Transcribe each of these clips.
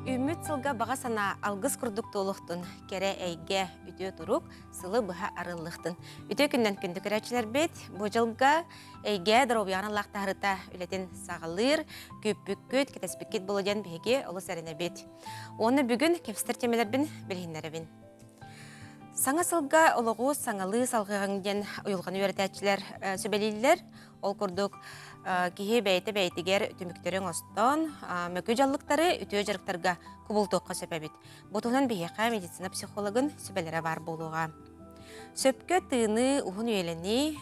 Үміт сылға баға сана алғыз күрдік толықтын, кәрі әйге үтө тұрук, сылы бұға арылықтын. Үтө күннен күнді көрәчілер бет, бұл жылға әйге дұробияны лақтарыта үлетін сағылыр, көппүккөт, кетеспіккет болуден беге олы сәріне бет. Оны бүгін кепстер темелербін білгенлерібін. Саңа сылға олығы саңалы салғығыңден ұйылғаны өрәтәчілер сөбелейлер, ол күрдік кихи бәйті-бәйтігер түміктерін остан, мөкі жаллықтары үтіө жарықтарға күбілтуққа сөпәбет. Бұтығынан бейеқа медицина психологын сөбелері бар болуға. Сөпкі тыыны ұғын өйелені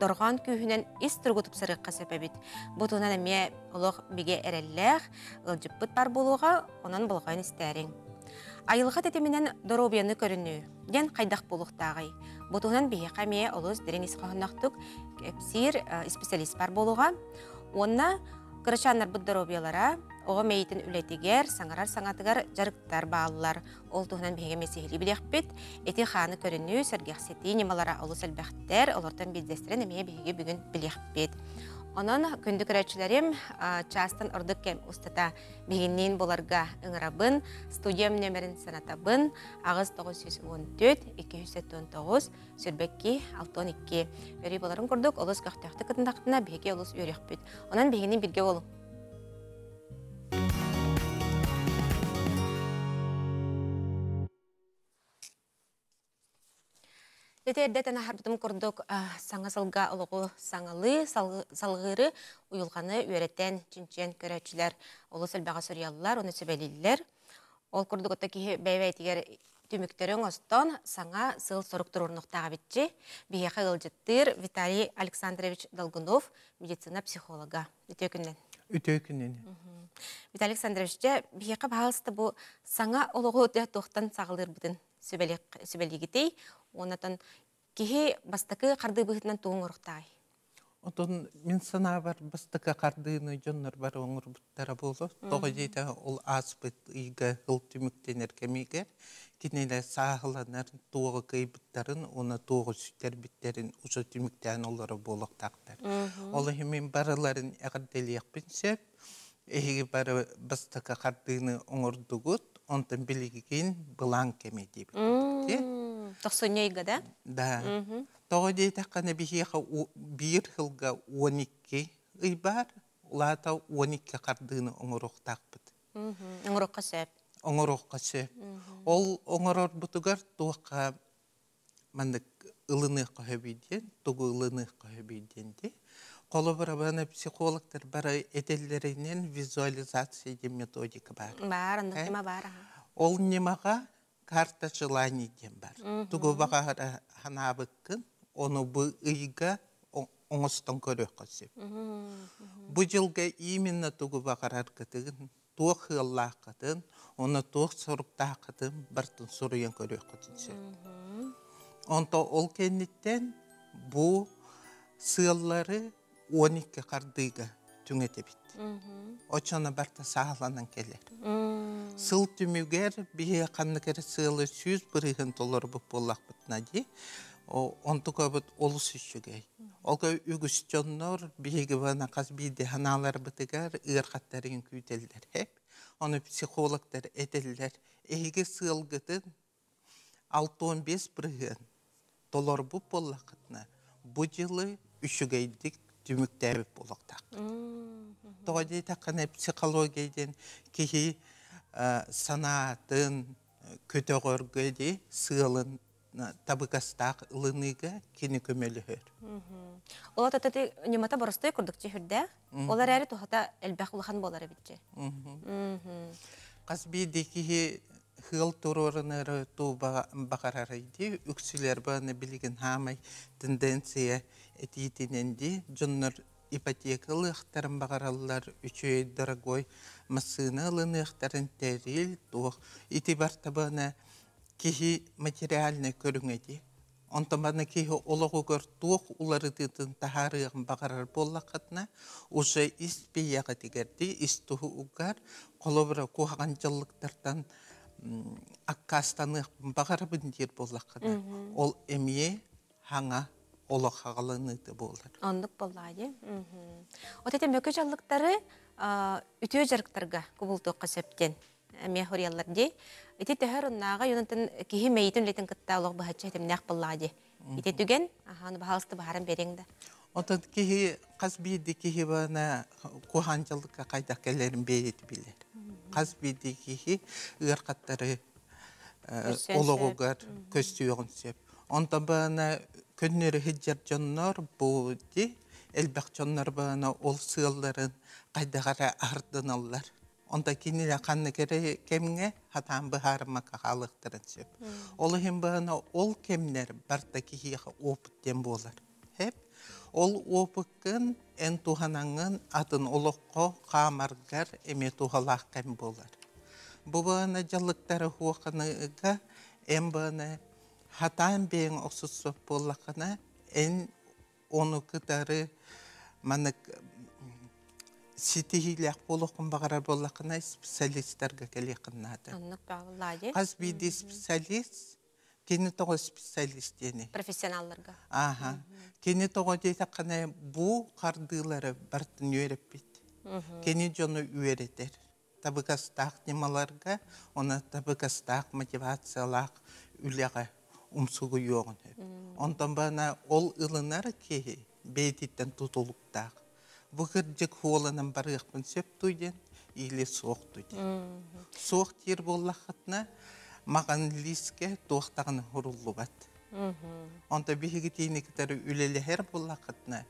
дорған күйінен іс тұрғытып сырыққа сөпәбет. Бұтығынан әме ұлық беге әрелләқ, ұлжыппыт бар болуға, онан болған істәрің. Айылға тетеменен доробияны көріні, ден қайдақ болуқтағай. Бұтығынан бейеқа мее олыз дерен исқағынақтық кепсир специалист бар болуға. Онна кырышанар бұд доробиялара, оғы мейтін үлетігер, саңарар саңатығар жарықтар бағылар. Ол тұғынан бейге месехілі білек бет, әті қаны көріні, сәргеқсеті, немалара олыс әлбәқтер, олардан бездестірен әмее бейге бүгін білек бет. Онын күнді көрәтшілерім частан ұрдық кәм ұстата бейгеннен боларға ұңырабын, студиям нөмерін санатабын, ағыз 914-279, сүрбәкке 612. Өрей боларын көрдік, олыс қақтақты қытындақтына бейге олыс өрек бүт. Онын бейгеннен бірге олу. Әтәрдәтін ахарбытым көрдік саңа сылға олығы саңалы салғыры ұйылғаны өреттен чинчен көрәтшілер олы сәлбәға сұриялылар, оны сөбәлелілер. Ол көрдік отта кейі бәйбәйтігер түміктерін остан саңа сыл сұрық тұрырнықтағы бітчі. Бейеқі ғылжыттыр Виталий Александрович Долгунов, медицина психолога. Үтө күннен. Виталий Александрович, бейеқі бағалысты бұл саңа олығы өте тоқтан сағылыр бұтын сөбәлігітей. Онатын кихи бастакы қарды бұғытынан туын ұрықтағай. Отын мен сана бар бастакы қардыны жонлар бар оңыр бұттара болу. Тоғы жейді ол аспыт үйгі ғыл түміктенер кемегер. Кенелі сағыланар туғы кей бұттарын, оны туғы сүттер біттерін ұшы түміктен олары болуқтақтар. Олы хемен барыларын әғірделек бінсеп, әйгі бары бастакы қардыны оңырдығыт, онтан білігіген бұлан кеме дейбі. Тоқсынейгі, да? Да. Тоғы дейті қаны бейеға бір жылға 12 үй бар, олата 12 қардыны оңырықтақ бұд. Оңырыққа сөп. Оңырыққа сөп. Ол оңырыр бұтығар туаққа мандық ылыны қойбейден, тұғы ылыны қойбейден де. Қолы барабаны психологтар бары әделерінен визуализация де методика бар. Бар, андықтыма бар. Ол немаға карта желаний ден бар. Тұғы бағағыра ханабыққын, оны бұл үйге оңыстан көрі қосып. Бұл жылға именно тұғы бағарар қытығын, туық ғылла қытын, оны туық сұрықта қытын, бартын сұрыен көрі қытын. Онта ол кенеттен бұл сыллары 12 қардыға түңеті бітті. Очаны барта сағаланан келер. Сыл түмігер бейе қаннықері сылы $100 бұп болақ бұтына де, онты көбіт олыс үшігей. Олға үгіс жоннор бейге бана қаз бейде ханалар бұтығар ұйырқаттарын күйтелдер хеп. Оны психологтар әделдер. Әйге сылғытын 6-15 $100 бұп болақ бұтына. Бұ жылы үшігейдік түміктәбіп болақтақ. Тоға дейті қаны психологияйден кейі санатын көтіғыргөде сылын табықастақ ұлыныға кені көмелі хөр. Ола тататы немата борыстой күрдік чехірді, олар әрі тұхата әлбәқ ұлған болары бітчі. Қаз бейді кейі хыл тұрорынары ту бағарарайды, үксілер бағаны білген хамай тенденция әтейтіненде, жонлар ипотекалы ықтарын бағаралылар үшөй дорогой масыны алыны ықтарын тәрел, туық. Ити бар табаны кейі материальны көріңеде. Онтаманы кейі олығы көр туық улары дытын тахарығын бағарар боллақытына, уже іспейяғы дегерді, істуғы ұғар, қолыбыра қоған жылықтардан аққастанық бағарабын дер боллақына. Ол әмие хаңа олық қағалыныды болыр. Ондық болады. Отетен мөкі жаллықтары үтіө жарықтарға көбілтуққа сөптен. әме хорьяллар де. Ити төһөр уннага юнтын киһи мейтин летин кыттаалык бахача темнәк буллади. Ити түген, аны баһалысты баһаран береңдә. Отан киһи кас биди киһи бана куханчылыкка кайда келерин бейет билер. Кас биди киһи ыркаттары ологугар көстүөгүн сеп. Онта бана көннөрү хиджар жоннор бу ди элбак жоннор бана ол сыылларын кайдагара ардыналлар. Онта киниле канны кере кемге хатан бахарма кахалыктырын сеп. Ол хим бана ол кемнер барта киһи опыттен болар. Хеп ол опыккын эн туханаңын атын олоққа қамаргар эме тухалақ кәм болар. Бұ бана жалықтары хуақыныға эн бана хатан бейін оқсысып болақына эн оны кытары манық ситихилек болуқын бағарар болақына специалистерге келеқынады. Қаз бейді специалист кені тоғы специалист дені. Профессионалларға. Аха. Кені тоғы дейті қана бұ қардылары бартын үйеріп бет. Кені жоны үйеретер. Табықастақ немаларға, оны табықастақ мотивациялақ үліға ұмсығы еуғын. Онтан бана ол ылынар кеге бейтеттен тұтылықтақ. Бұғыр жек хуолынан барықпын сөп түйден, или соқ түйден. Соқ тер болақытына маған лиске тоқтағын хұрулы бат. Онта бейгі тейнекітері үлелер болақытына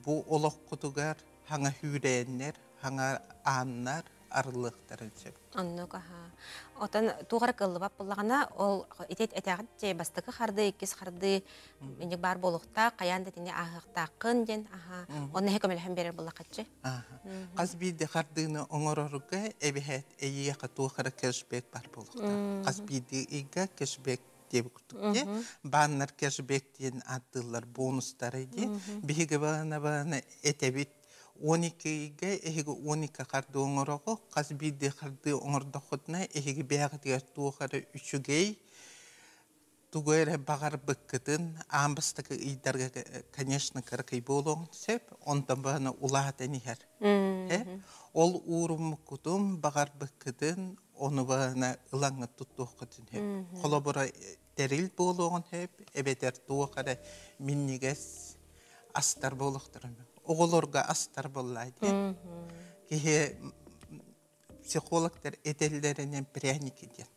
бұ олық құтығар хаңа хүрәйінер, хаңа аннар, арылықтарын сөп. Аннук, аха. Отан туғар қылыбап болағына, ол етет әтәғыт же бастықы қарды, екес қарды, менек бар болуқта, қаянда тіне ағықтақын ден, аха. Оны хекөмеліхін берер болақатшы. Қаз бейді қардыны оңырорға әбіхет әйеқі туғары кәшбек бар болуқта. Қаз бейді иға кәшбек деп күттікте, бағынар кәшбек дейін аттылар, бонустары де, бейгі бағына әтәбет 12-ге, әйгі 12 қарды оңырығы, қаз бейді қарды оңырдықытына, әйгі бәғыдығы туғары 3-гей, туғыры бағар бүккетін, амбастығы идарға, конечно, кіркей болуң сеп, онтан бағына ұлағатын ехер. Ол ұрым күтім бағар бүккетін, оны бағына ұлаңы тұттуқытын хеп. Қолы бұра дәріл болуғын хеп, әбетер туғары миннегес астар болуқтырым. Оғылырға астар боллайды. Кеге психологтар әтелдерінен пряник еден.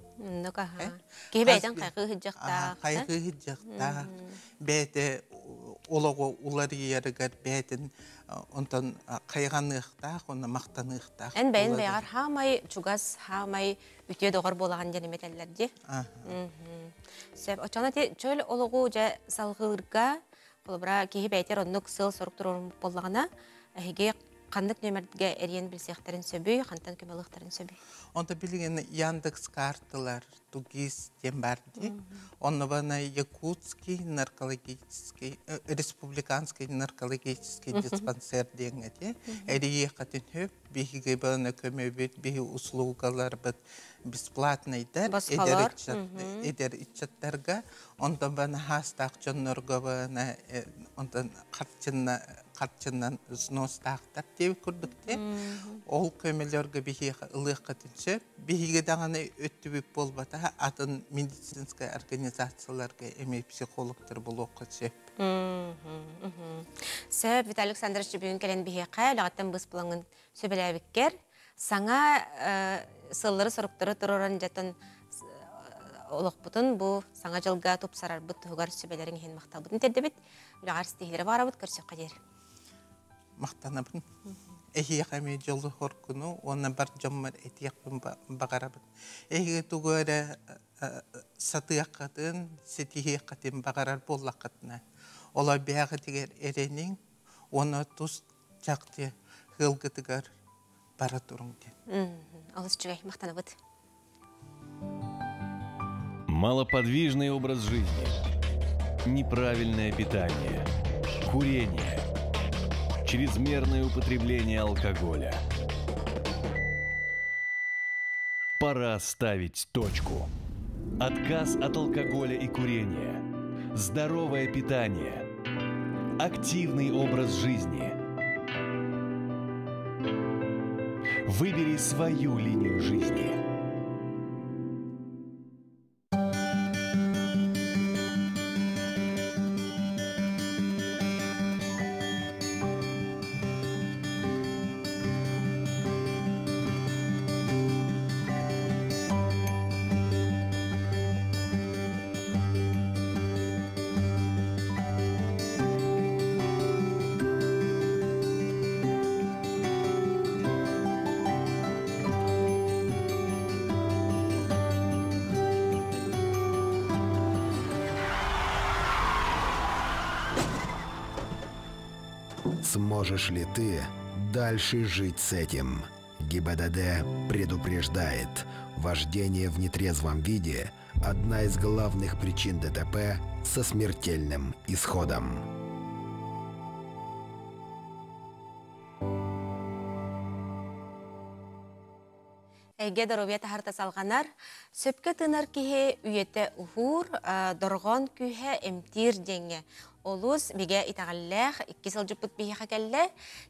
Нұқаға. Кеге бәйден қайғы хыджақта. Қайғы хыджақта. Бәйді олығы олар ерігер бәйдін онтан қайғанықтақ, оны мақтанықтақ. Ән бәйін бәйғар хамай, чугас хамай үтие доғыр болаған жәнеметелерде. Сөп, очана те чөл олығы жа салғылырға Қолыбыра кейі бәйтер оннық сыл сұрықтыр орын болағына, әйге қандық нөмірдіге әрен білсеқтерін сөбүй, қантан көмеліқтерін сөбүй. Онда білген Яндекс карталар, Тугис дем барды. Оны бана Якутский наркологический, республиканский наркологический диспансер деңеді. Әрие қатын хөп, бейге бана көмебет, бейге услугалар бұд бесплатныйдар. Эдер итчаттарға. Онда бана хастақ жоннорға бана қатчыннан сностақтар деп күрдікте. Ол көмелерге бейге ылық қатыншы, бейге дағаны өттібіп болбата атын медицинская организацияларға әме психологтар бұл оқы сөп. Сөп, Виталий Александрович бүгін келен бейге қай, лағаттан бұс бұлаңын сөбіләбіккер. Саңа сыллары сұрықтары тұрырын жатын олық бұтын бұл саңа жылға топ сарар бұт тұғығар сөбелерін ең мақтал бұтын терді біт. Үлағар стихилері бара бұт көрсек қадер. Мақтанабын. Эхи қаме жолы хоркуну, оны бар жоммар этияқпын бағарабын. Эхи туғары сатыяққатын, сетихияққатын бағарар боллаққатына. Ола бәғі тегер әренің, оны тұс жақты ғылғытығар бара тұрыңден. Алыс жүгей, мақтанабыд. Малоподвижный образ жизни, неправильное питание, курение, чрезмерное употребление алкоголя. Пора ставить точку. Отказ от алкоголя и курения, здоровое питание, активный образ жизни. Выбери свою линию жизни. Сможешь ли ты дальше жить с этим? ГИБДД предупреждает, вождение в нетрезвом виде – одна из главных причин ДТП со смертельным исходом. Эге доробия тахарта салганар, сөпке тынар кихе үйете ухур, доргон күхе эмтир денге. Олус биге итагаллах, икки сылжыппыт бихе келле,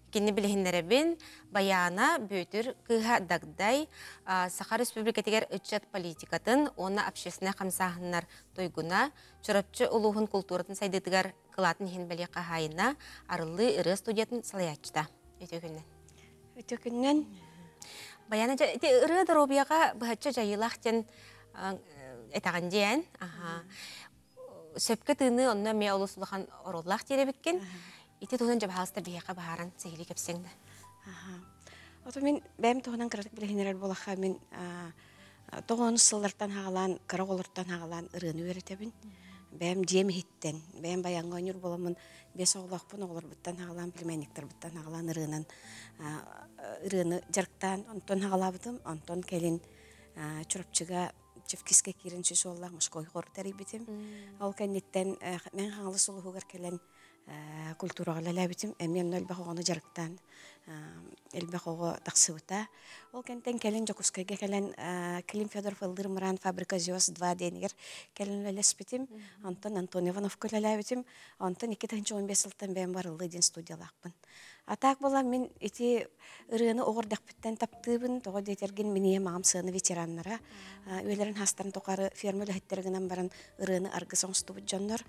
кинни билихиннеребин, баяна бөтір кыха дагдай, Саха Республикатигер үтчет политикатын, оны общественне хамсахыннар тойгуна, чорапчы улуғын культуратын сайдытыгар кылатын хин бәле қағайына, арылы ыры студиятын салаячта. Өте күннен? Баяна ыры доробияға бұхатчы жайылақтен этаған дейін. Сөпкі тыны онына ме олысылыған ороллақ теребіккен. Ити туғын жабағалыста бияқа бағаран сейілі кепсеңді. Ото мен бәйім туғынан қыратық білігінерер болаққа мен тоғын сылларттан хағалан, қара олырттан хағалан ырыны өретебін. Бәйім жем хиттен, бәйім баянға өнер боламын, бес оғылақпын оғылыр бұттан хағалан, білмәйніктер бұттан хағалан ырыны жарықтан, онтон хағалабыдым, онтон кәлін чұрапчыға чевкиске кирен сөз олақ мұшқой қор тәрейбетім. Ол кәнеттен мен қаңылы сұлығығар кәлін культураға ләбетім, әмен өлбақ оғаны жарықтан, әлбақ оғы тақсыбыта. Ол кәнттен кәлін жоқускайға кәлін Клим Федоров Ылдыр-Мұран фабрика Зиос 2 денігер кәлін ләләспетім, Антон Иванов көл ләбетім, Антон 2-15 жылдан бәйім бар Ылды ден студиялақпын. Атақ бола мен еті ұрыны оғырдақ біттен таптыбын, тоғы дейтерген мене мағам сыны ветераннара, өйлерін хастарын тоқары фермелі хеттергінен барын ұрыны арғы соңсты бұд жонлар.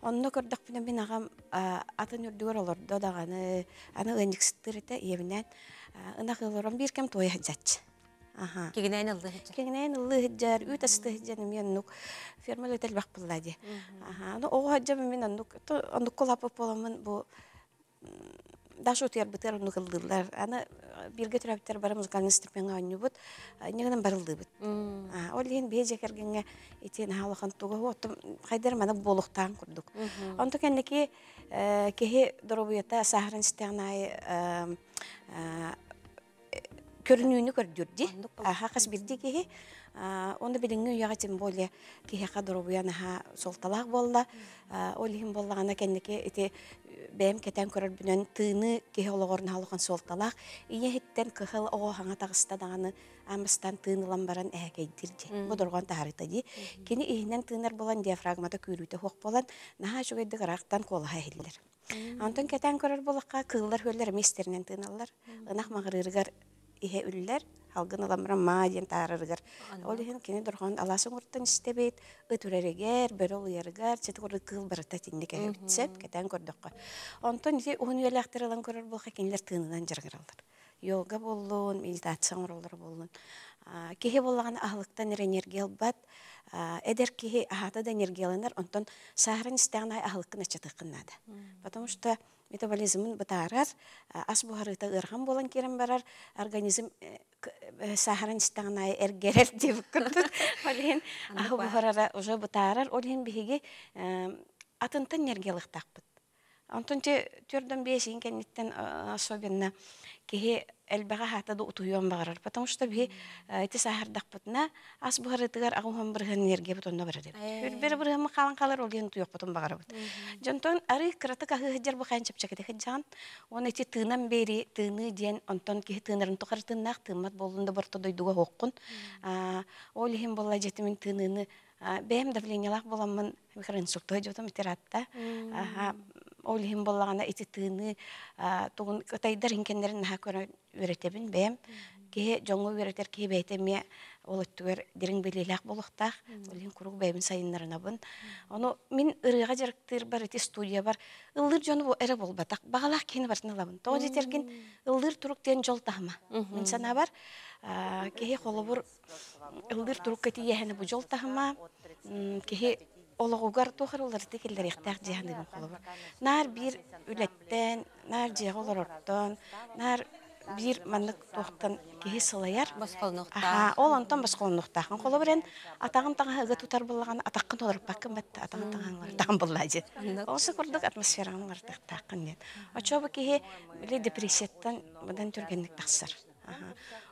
Онны көрдік бінен мен ағам атын үрдігер олырды дағаны, аны өндіксіттір еті ебінен, ұнақ ұлырын бір кем тойы хыджатшы. Кегінәйін ұлды хыджар? Кегінәйін ұлды хыджар, үйт асты хыджаны мен ұнық фермелі өтел бақ бұллади. Оғы хыджабы мен ұнық қолапып боламын бұл Дашу тер бітер ұнық ұлдылар. Аны бірге түрәбіттер бары музыкалны степенға өңі бұд, негінен барылды бұд. Ол ең бей жекергенге етен ғалыған тұғы оттым қайдар маны болуқтан күрдік. Онты кәнеке кеге дұрабыйата сахарын стеғнай көрінуіні көрдірді. Қас бірді кеге. Оны біліңі ұяға тем боле кеге дұрабыяны солталақ болды. Ол ең болғана кәнеке бәйім кәтен көрір бүнен тыны кеге олығырын халықын солталақ. Ие хеттен кығыл оғы хаңа тағыстадағаны амыстан тыынылан баран әкейдірді. Бұдырған тағарыта де. Кені үйінен тыынар болан диафрагмата көріуті хоқ болан, наға жүгейді ғырақтан қолыға әйілдер. Антон кәтен көрір болыққа кығылар хөллер местерінен тыыналар.Ынақ мағырырығар ihe үлілер, халгын аламыран ма ден тағырырығар. Ол еген кені дұрған аласын ұрттан істебейд, өтірерігер, бір ол ерігер, четі көрді кығыл барыта тендеке өтсеп, кәтен көрдіққа. Антон ұғын өйләқтірілен көрір болға кенілер тыынынан жарғыралдар. Йога болуын, медитацион роллар болуын. Кеге болған ағылықтан энергия бат, эдер кеге ағаты да энергияланар, онтон сағырын істеғанай ағылықын ачатықынады. Потому что метаболизмын бұтарар, ас бұғарыта ұрған болан керен барар, организм сағырын істеғанай әргерер деп күрді. Олеген ағы бұғарара ұжы бұтарар, олеген бігеге атынтын энергиялық тақпыд. Антон түрден бейсін кәнеттен особенно кеге әлбәға хатады ұтуйуан бағарар. Потому что бе әйті сахардақ бұтына ас бұғарытығар ағуған бірген энергия бұтонна барар деп. Бір бірген қалан қалар ол ең тұйық бұтын бағар бұт. Жонтон ары қыраты қағы хыджар бұқайын чапчакеті хыджан. Оны әйті тыынан бері, тыыны ден, онтон кеге тыынарын тұқар тыынақ, тыынмат болында бұрты дойдуға хоққын. Ол ең бола жетімін тыыныны бәйім давлениялақ боламын микроинсульты жотым итератта. Ол ең болағана әйті тыыны тұғын қытайдар инкендерін наға көрі өретебін бәйім. Кеге жоңы өретер кеге бәйтеме ол өттігер дерің белелек болуқтақ. Ол ең күріг бәйімін сайынларына бұн. Оны мен ұрыға жарықтыр бар, әйті студия бар. Үлдір жоны бұл әрі бол батақ. Бағалақ кені барсына лабын. Тоғы жетерген үлдір тұрық ден жол тағыма. Мен сана бар. Кеге қолы бұр үлдір тұрық көті ехені бұл жол тағыма. Кеге олығуғар тоқыр олар текелдер ектәқ жиғандығын қолы бар. Нар бір үлеттен, нар жиғы олар орттан, нар bir manнык туохтан киһи сылаяр. Басқолнуқта. Ол онтон басқолнуқтахан. Қолы бірен атағын таңа тутар болған атаққын олар бақын бәтті атағын таңаңлар тағын боллайды. Осы күрдік атмосфераңын артықтақын ден. Очобы киһи депрессияттан бұдан түргенлік тақсыр.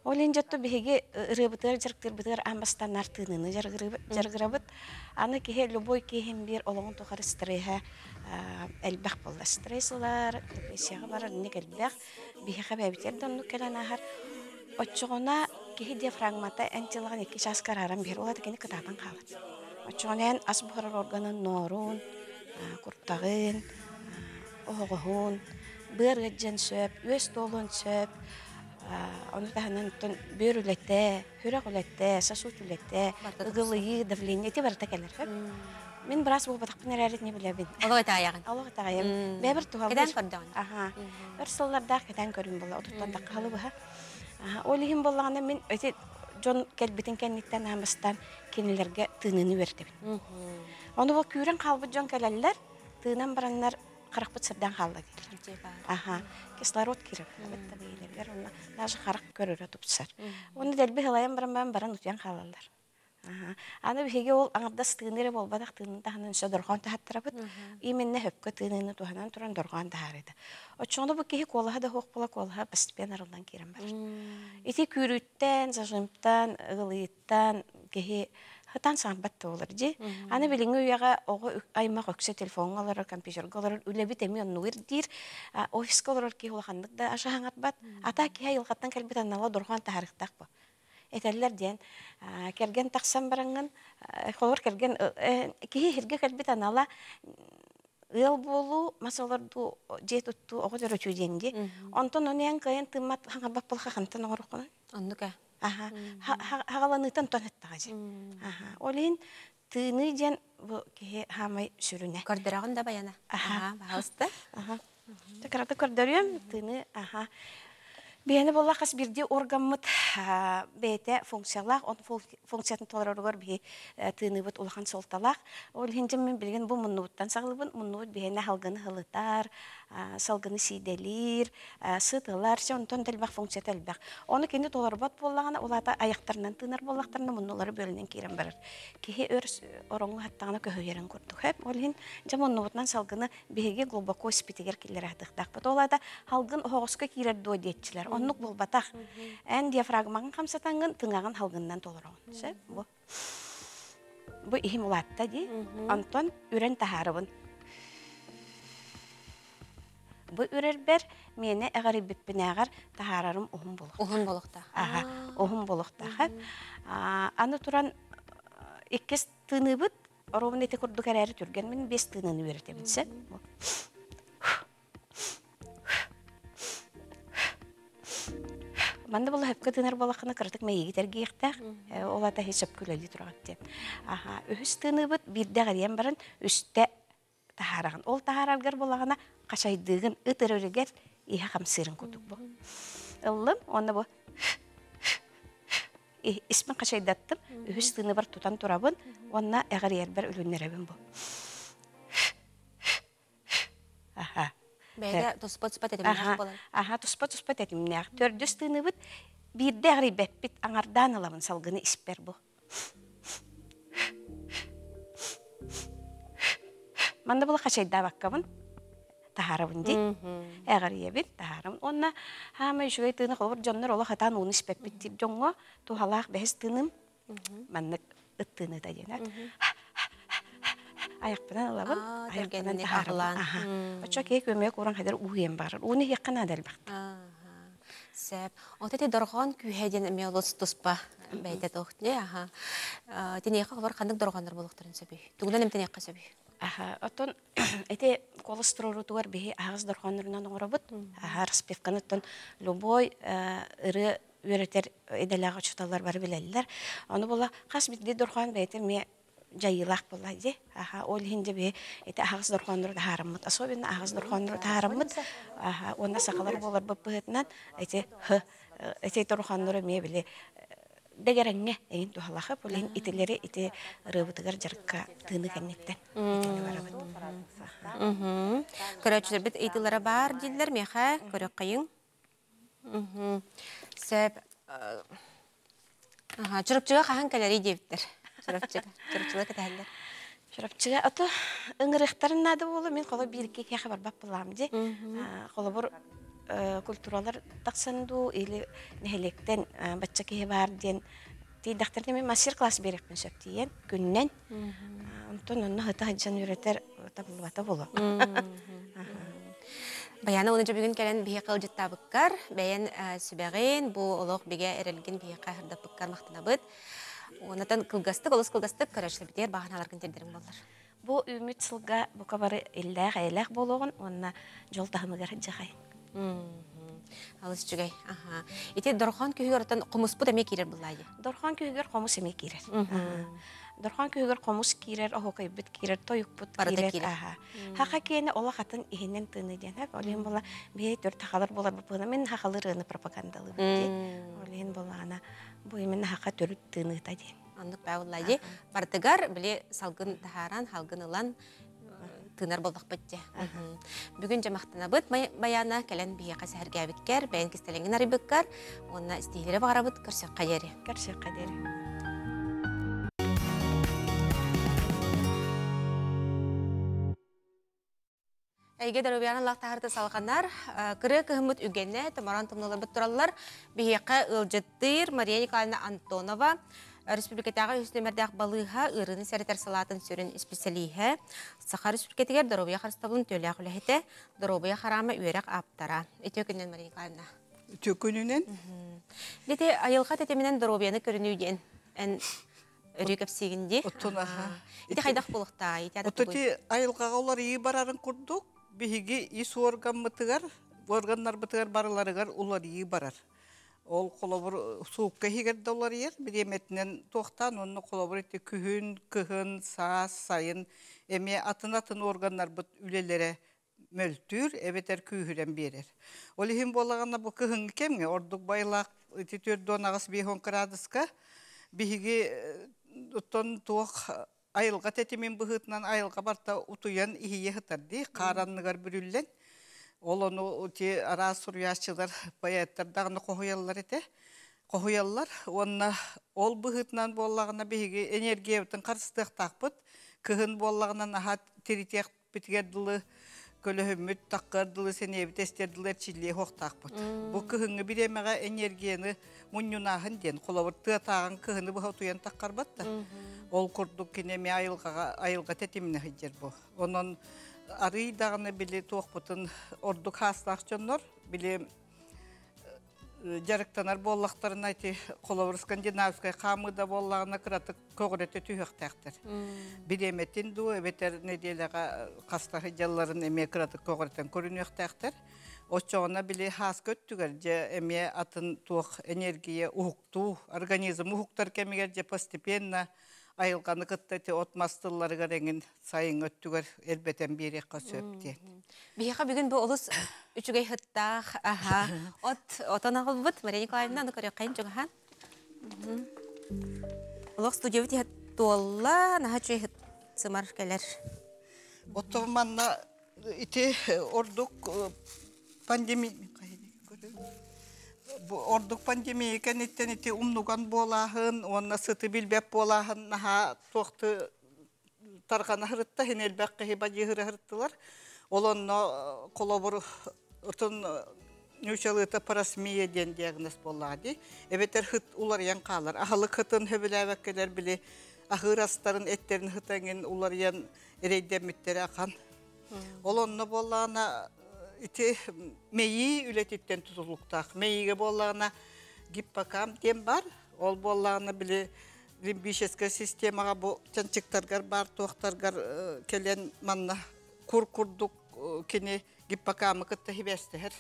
Ол енжетті бігеге ырыбытыр, жарықтыр амбастан артыныны жарғырабыт. Аны киһи любой киһин бір олығын тұқары стрейха әлбәқ болды. Стрейсылар, депрессияға барар, не әлбәқ. Бігеға бәбітерді оны кәлін ағар. Отчоғына киһи диафрагмата әнтилаған 2 час караран бер. Олады кені кытабан қалады. Отчоғына ән ас бұқырар органын норун, курттағын, оғығын, бір ғыджан сөп, өз толын сөп, onu tahanan ton börülette, hüregülette, sasutülette, ıgılıyı, davleniyyeti barıta keler hep. Мен biraz bu batakpın eraret ne bilebin. Олығы таяғын. Олығы tağayım. Бәбір tuğal. Кеден көрдіғын? Aha. Bir sıllarda keden körüm bolla. Oturttan da kalı bu ha. Олығын bollağına мен öte John kelbitin kendikten hamastan kenilerge tığınını verdi. Onu bu küren kalbı John keleller, tığınan baranlar Қарақпыт сырдан қалды келер. Кислород керек. Бәтті бейлерлер. Даже қарақ көрері тұпсар. Оны дәлбі ғылайын баран ұтиян қалалар. Аны бігеге ол аңырда стығыныры бол бадақ тығынын тағынан үсі дұрған тағаттыра бұд. Именне хөпкі тығынын туғанан тұран дұрған тағарыды. Отчоңды бұл кейі қолыға да хоқ бола қолыға бастыпен арылдан керен бар. Ити күріттен, зажымттан, ығылыйттан кейі Хатан самбатты олар же. Аны билинге уяга ого аймак өксө телефон алар, компьютер алар, үлеби теми онну ирдир. Офис алар ки улахандык да ашаңат бат. Ата ки айылгаттан келбет анала дурган тарихтак бу. Этеллер ден келген таксам баранган, холор келген ки хирге келбет анала ыл болу масаларду жетутту ого дөрөчү денди. Онтон онен кайын тымат хаңа бапылга хантан орукун. Ондука. Хағаланытан тонеттаға же. Олин тыны ден бұл кеге хамай сүріне. Көрдірағын да баяна. Бағалысты. Тәкіраты көрдірем, тыны, Бейені болла қас бірде органмыт бәйті функциялақ, он функциятын толырырғыр бей тыны бұт улақан солталақ. Ол хенжем мен білген бұл мұннуыттан сағылыбын, мұннуыт бейіне халғыны хылытар, салғыны сейделер, сытылар, онтон тәлбәқ функция тәлбәқ. Оны кенде толырбат боллағына, олата аяқтарынан тынар боллақтарына мұннулары бөлінен керен барыр. Кеге өрс орыңы хаттағына көйерін көрдік. Хөп, ол хен жам мұннуыттан салғыны бейге глубоко спитегер келер әдіқтақ. Олата халғын оғысқа керер дуадетчілер. Оннук бол батақ. Ән диафрагмағын қамсатаңын тыңағын халғыннан толырауын. Бұ ихим ұлатта де. Антон үрен тахарыбын. Бұ үрер бәр мені әғары біппін әғар тахарарым ұғын болық. Ұғын болықта. Ұғын болықта. Аны тұран еккес тыны бұд, оровын еті күрді кәрәрі түрген мен 5 тынını өретемінсі. Манда бұл хөпкі тынар болақына кірдік мәйегі тәрге еқтәқ, олата хесіп күләлі тұрағыттен. Үхіс тыны бұд бірді ғариян барын үсті тахарағын. Ол тахарарғар болағына қашайдығын ұтыр өрігер иға қамсырын көтік бұл. Ұлым, оны бұл ismin қашайдаттым, үхіс тыны бар тұтан тұрабын, онына әғарияр бар өлінер әбін бұл. Бәйді тұспат-тұспат әтімінәқ болар. Тұспат-тұспат әтімінәқ. Төрдіс тыны бұд, бірді әғри бәппет аңардан аламын салғыны іспер бұл. Манда бұл қашайда баққабын, тахарабын де, әғри әбін, тахарабын. Онына хамай жүгей тыны қолыр жонлар олы қатан оны іспәппет деп жоңға, туғалақ бәз тыным, маннық ұттыны да денер. Аяқпынан алабын, аяқпынан тахарабын. Очо кей көмек оран қадар уйен барыр. Уыны еққан адал бақты. Сәп. Отеті дұрған күйәден әмеолыз тұспа бәйді тоқтыне. Тенеққа қылар қандық дұрғандар болықтырын сөбей. Түгілен әм тенеққа сөбей. Отон әте колестеролу туар бейі ағыз дұрғанырынан оңырабыд. Распевканыттан любой ұры өретер еделяға чуталар бары біләлілер. Оны бола қас бітде дұрған бәйті ме жайылақ болады. Ол хинде бе эти ағыз дұрғаныр тахарымыд. Особенно ағыз дұрғаныр тахарымыд. Онда сақалар болар бұппығытынан эти дұрғаныры ме біле дегерәңе әйін тухалақы. Бұл хин итілері ити рыбытығар жарыққа тыны кәннеттен. Көрәтшілер біт итілері бар дейлер меха көрек қайың? Сөп чұрыпчыға қаған кәлері дейбіттір. Чұрыпчыға кәтәлдер. Шырапчыға ото ыңырықтарын нады болу, мен қолы бірікке кеға барбап болам де. Қолы бұр культуралар тақсанду, или нәхелектен бачча кеге бар ден. Дейдақтарды мен мастер-класс берекпін сөптейен, күннен. Онтон онны ғыта ғыджан үйретер табылбата болу. Баяны онынча бүгін кәлін бейе қыл жытта бұққар, бәйін сүбәғен, бұл олық беге әрелген бейе қағырда бұққар мақтына бұд. Онатан кылгастык, олыс кылгастык көрәшілі бітер, бағын аларғын тердерің болар. Бұл үміт сылға бұқа бары әлләғ, әләғ болуғын, онына жол тағымығар жағайын. Алыс жүгай. Ете дұрған күйігер отан қомыс бұд әме керер бұлайы? Дұрған күйігер қомыс әме керер. Дұрған күйігер қомыс керер, оғықай бүт керер, тойық бүт керер. Хақа кейіні ола қатын ихеннен тыны ден. Олейін бола, бей төр тақалар болар бұпығына, мен хақалыр ұны пропагандалы бүтте. Олейін бола ана, бұй мен хақа төріп тыны та ден. Андық бәуылайы. Бардығар біле салғын тахаран, халғын ұлан тынар болдық бүтте. Бүгін жамақтына бұд баяна кәлін бейе қасы әрге әбіткер, бәйін кестелеңін арыбыққар, онына істейлері бағара бұд көрсек қадері. Көрсек қадері. Әйге дәрөбияны лақтағырды салғанар, кірі күйіміт үгенне, тамаран тымнылар бұд тұралылар, бейеқі ұлжыттыр Мария Николаевна Антонова, Республикатағы үстемердәк балыға ұрыны сәрітер салатын сөрін специалиға, Саха Республикатығар дұрубия қарыстабылын төлі ақылахеті, дұрубия қарамы үйерек аптара. Өте күннен, Мария Николаевна? Өте күнінен? Дете айылға тәтеменен дұрубияны көрінуіден ән үрі көпсегінде. Оттон аға. Ете қайдақ болықта? Оттоти айылғаға олар ие барарын құрдық, бігіге ис орган бұтығар, органнар бұтығар барыларығар олар ие барар. Ол қолабыр суыққа хегерді олар ер, бір еметінен тоқтан, оны қолабыр етті күхін, саас, сайын, әме атын органнар бұт үлелері мөлтүр, әбетер күйірен берер. Ол ең болағана бұл күхін кемге, ордық байлақ, өте төрді онағыз 5 градусқа, бігі ұттон тоқ айылға тәтемен бұғытынан айылға барта ұтуян ихие хытарды, қаранныгар бүрілен. Ол оны өте ара сұруяшылар, баяттардағыны қоғыялар еті. Қоғыялар, онына ол бұғытынан болағына бейге энергиявытын қарыстық тақпыт, күхін болағынан аға теритек бітігерділі, көліхіміт таққырдылы, сенебі тестерділер чиле хоқ тақпыт. Бұл күхінгі біремеға энергияны мұнюнағын ден, қолауыр тұятағын күхіні бұға тұян таққарбатты. Ол күрдік кенеме айылға тәтеміне хиджер бұл. Оның арыйдағыны біле тоқпытын ордық хастақ жонлар, біле жарықтанар боллақтарын айты қолауыр скандинавскай қамыда боллағына қыратық көғіреті түйіқтәқтір. Білеметтен ду, өбетер неделеға қастағы жалларын әме қыратық көғіреттен көрінуқтәқтір. Осчоғына біле хас көттігер, же әме атын тоқ энергия ұхықту, организм ұхықтар кәмегер же постепенно айылғаны қыттайты отмастылары ғареңін сайын өттігер әлбетен берекқа сөпте. Бейеқа бүгін бұл олыс үшігей хыттақ, отан ағыл бұд, Мария Николаевна, аны көрек қайын жоғахан. Олық студия өте толла, наға чөй хыт сымар кәлер. Отоманна ите ордық пандемия, ордық пандемия кәнеттен ете умнуған болағын, онына сыты білбәп болағын, наға тоқты тарғаны хырытта, хен әлбәққа хеба жығыры хырыттылар. Ол онына қолабыр ұтын нөшалыта парасмия ден диагноз болады. Әбетер хыт улар ян қалар. Ағылық хытын хөбілі әвәккелер біле, ағыр астарын әттерін хытаңын улар ян әрейдеметтері ақан. Ол онына болағына ити мейи үлететтен тұтылықтақ. Мейиге болағына гиппокам дем бар. Ол болағына біле лимбическая системаға бұл чанчықтарғар бар, тоқтарғар келен манна күр-күрдік кені гиппокамы күтті хибәстігір.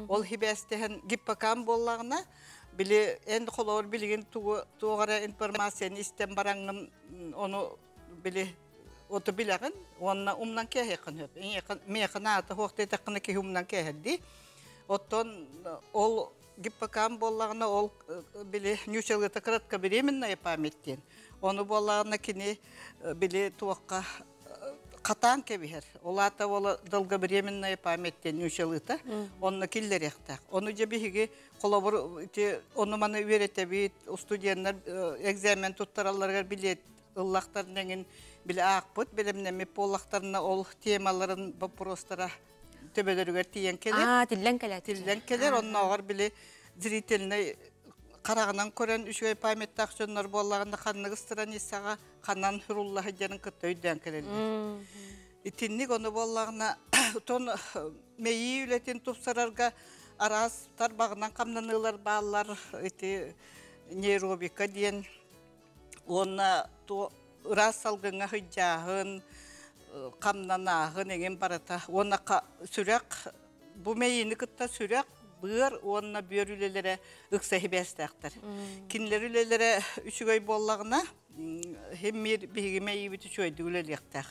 Ол хибәстігін гиппокам болағына біле ән қолауыр білген туғара информацияны істен бараңын оны біле оты біләғін, онына умнан кәйеқін өп. Меқін аты хоқты етаққына кей умнан кәйірді. Оттон ол гиппокам болағына ол біле нюшалыта кратка беременная памяттен. Оны болағына кені біле туаққа Катан кебихер. Олата ола долговременная памяттен ушалыта. Онны киллерехтак. Оны же бихиги колобур оны маны үйретебит студенттер экзамен туттараларга билет ыллактар деген биле акпыт билемнеме поллактарына ол темаларын вопростара төбөлөргө тиен келет. Тиллен келет. Тиллен келер онны огар биле зрительный карагынан көрөн үшөй память акчоннор боллаганда канныгы страницага канан хуруллахы жанын кыттойдан келет. Итинник оны боллагына тон мейи үлетин тупсарарга арас тарбагынан камнанылар баалар нейробика диен онна рас салгыңа хыджахын камнанахын еген барата онна сүрек бу мейини кытта сүрек быр онна бөрүлелере ыксахибестактар кинлер үлелере үчүгөй боллагына хеммир биги мейи бит үчөйдү үлелектак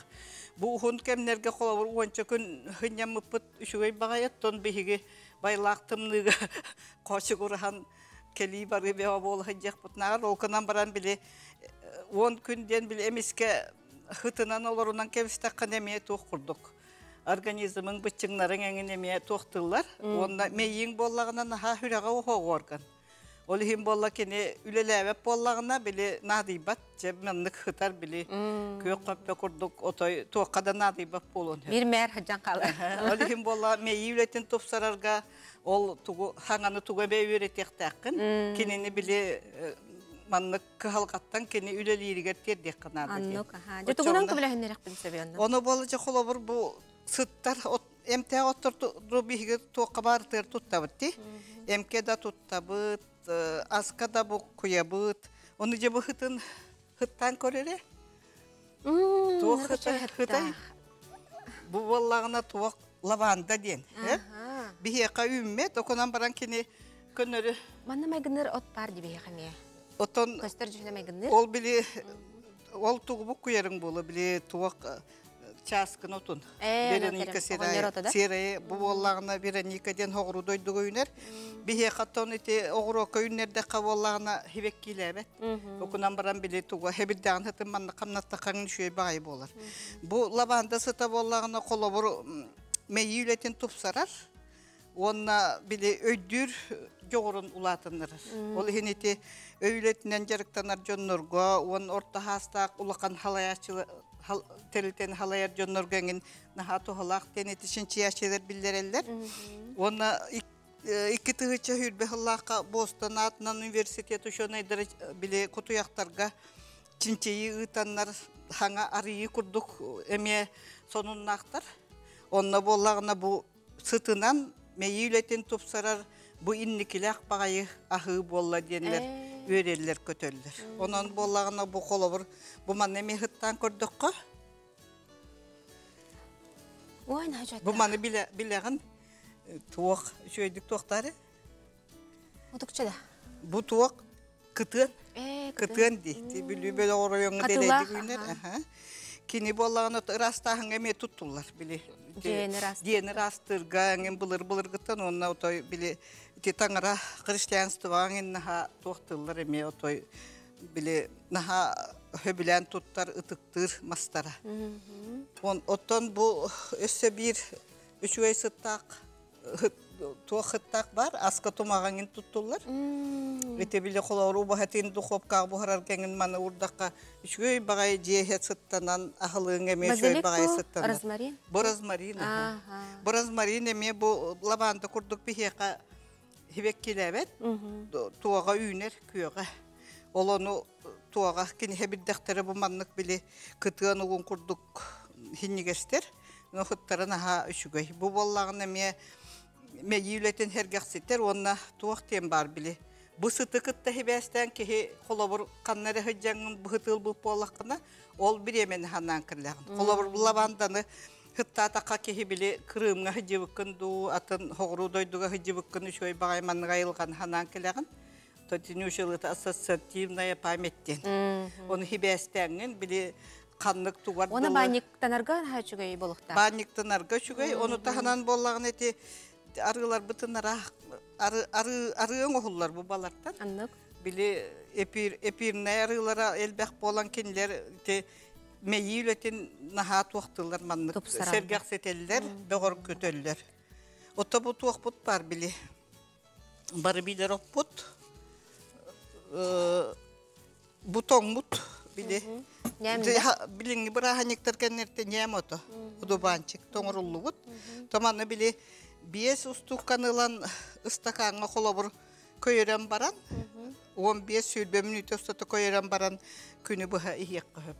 бу хун кемнерге колобур онча күн хынямыппыт үчүгөй багаят тон биги байлактымныга кочугурхан кели бары бева бол хыжак бутнагар окунан баран биле 10 күнден биле эмиске хытынан олорунан кебистаккан эме тук курдук. Организмың бычыңнарын эңене тоқтылар. Онда мейин боллагынан ха хүрага огорган. Ол хим болла кене үлелебеп боллагына биле надибат жемннык хытар биле көк каппа курдук отой тоқада надибат болон. Бир мэр хажан калы. Ол хим болла мейи үлетин топсарарга ол тугу хаңаны туга бейүретектакын. Кенени биле маннык халкаттан кене үлелиригер тердек кынады. Аннук аха. Жотугунан кыбылахыннерак билсебен. Оны болы же холобур бу сыттар эмте оттурду биге тока бартыр туттабытти. Эмке да туттабыт, аска да бу куябыт. Оны же бу хыттан көрөре. Туок хытай. Бу боллагына туок лаванда ден. Бихека үмме токонан баран кене көнөрү. Манна майгыныр от бар дибе хаме. Отон Көстөр жүле майгыныр. Ол биле ол тугу куярың болу биле туок часкын отун. Береника сирае бу боллагына береникаден хогру дойдугу үнер. Бихе каттон ите огро көйүннерде каболлагына хебек килебет. Окунан баран биле тугу хебиддан хытын манна камнатта каңын шүй багай болар. Бу лаванда сыта боллагына колобур мейүлетин тупсарар. Онна биле өйдүр жогорун улатыныр. Ол хенете өйлетинен жарыктанар жоннорго, он орта хастак улакан халаячы телтен халаяр жонноргенин нахату халак тенетишин чияшелер билдерелер. Онна икки тыгыча хүрбе халака Бостон атынан университет ошонайдыр биле кутуяктарга чинчеyi ытаннар хаңа арыйы курдук эме сонуннактар. Онна боллагына бу сытынан мейүлетин тупсарар бу инникилак багайы ахы болла денлер өрелер көтөллөр. Онон боллагына бу колобур бу маны мехыттан көрдөккө. Ой, нажат. Бу маны билеген туок шөйдүк токтары. Утукчада. Бу туок кытын. Кытын дейти билүбөл ороюңу деледи күнөр. Кини боллагына растахың эме туттулар биле. Дени растырга эң былыр гыттан онна отой биле таңара христианство аңын наха тоқтылар эме отой биле наха хөбилен туттар ытыктыр мастара. Оттон бу өссө бир үчөй сыттак туохыттак бар, аска тумагаңын туттулар. Эте биле колору бахатын духовка бухарар кеңин маны урдакка үчөй багай жехет сыттанан ахылың эме үчөй багай сыттанан. Розмарин? Бу розмарин. Бу розмарин эме бу лаванда курдук бихека хибек келебет. Туага үйнер күйөга. Олону туага кини хебиддактары бу маннык биле кытыан угун курдук хиннигестер. Нохуттарын аха үчүгөй. Бу боллагын эме мейүлетин хергекситтер, онна туактен бар биле. Бу сытыкытта хебестен кихи колобур каннары хыджаңын быхытыл бу боллакына, ол биремен ханан кырлягын. Колобур лаванданы хыттатака кихи биле Крымга хыжыбыкын ду, атын хогру дойдуга хыжыбыкын үшөй багайманны гайылган ханан кырлягын. Тотинушылыты ассоциативная памяттен. Оны хебестенин биле каннык тугар. Оны банниктанарга хачугай болукта. Банниктанарга чугай, оны таханан боллагын эти арылар бытынара арыың оғылар bu балардан. Аннык. Биле эпирне арылара элбек болан кенлер meyilöten nahat vaqtılar manlık Tupsaranda. sergaq seteller, doğru kötöller. Ota bu tuaqput bar bili. Barı bilir oput. Butonmut bili. Bilingi bıra haniktar kennerten yemoto. Udubançık, toңurulluğut. Tomanı bili bies ustuk kanılan ıstakanğa kolabur köyeren baran. 15 sülbe minüte ustata koyarım baran günü buha ihiyek qıhıp.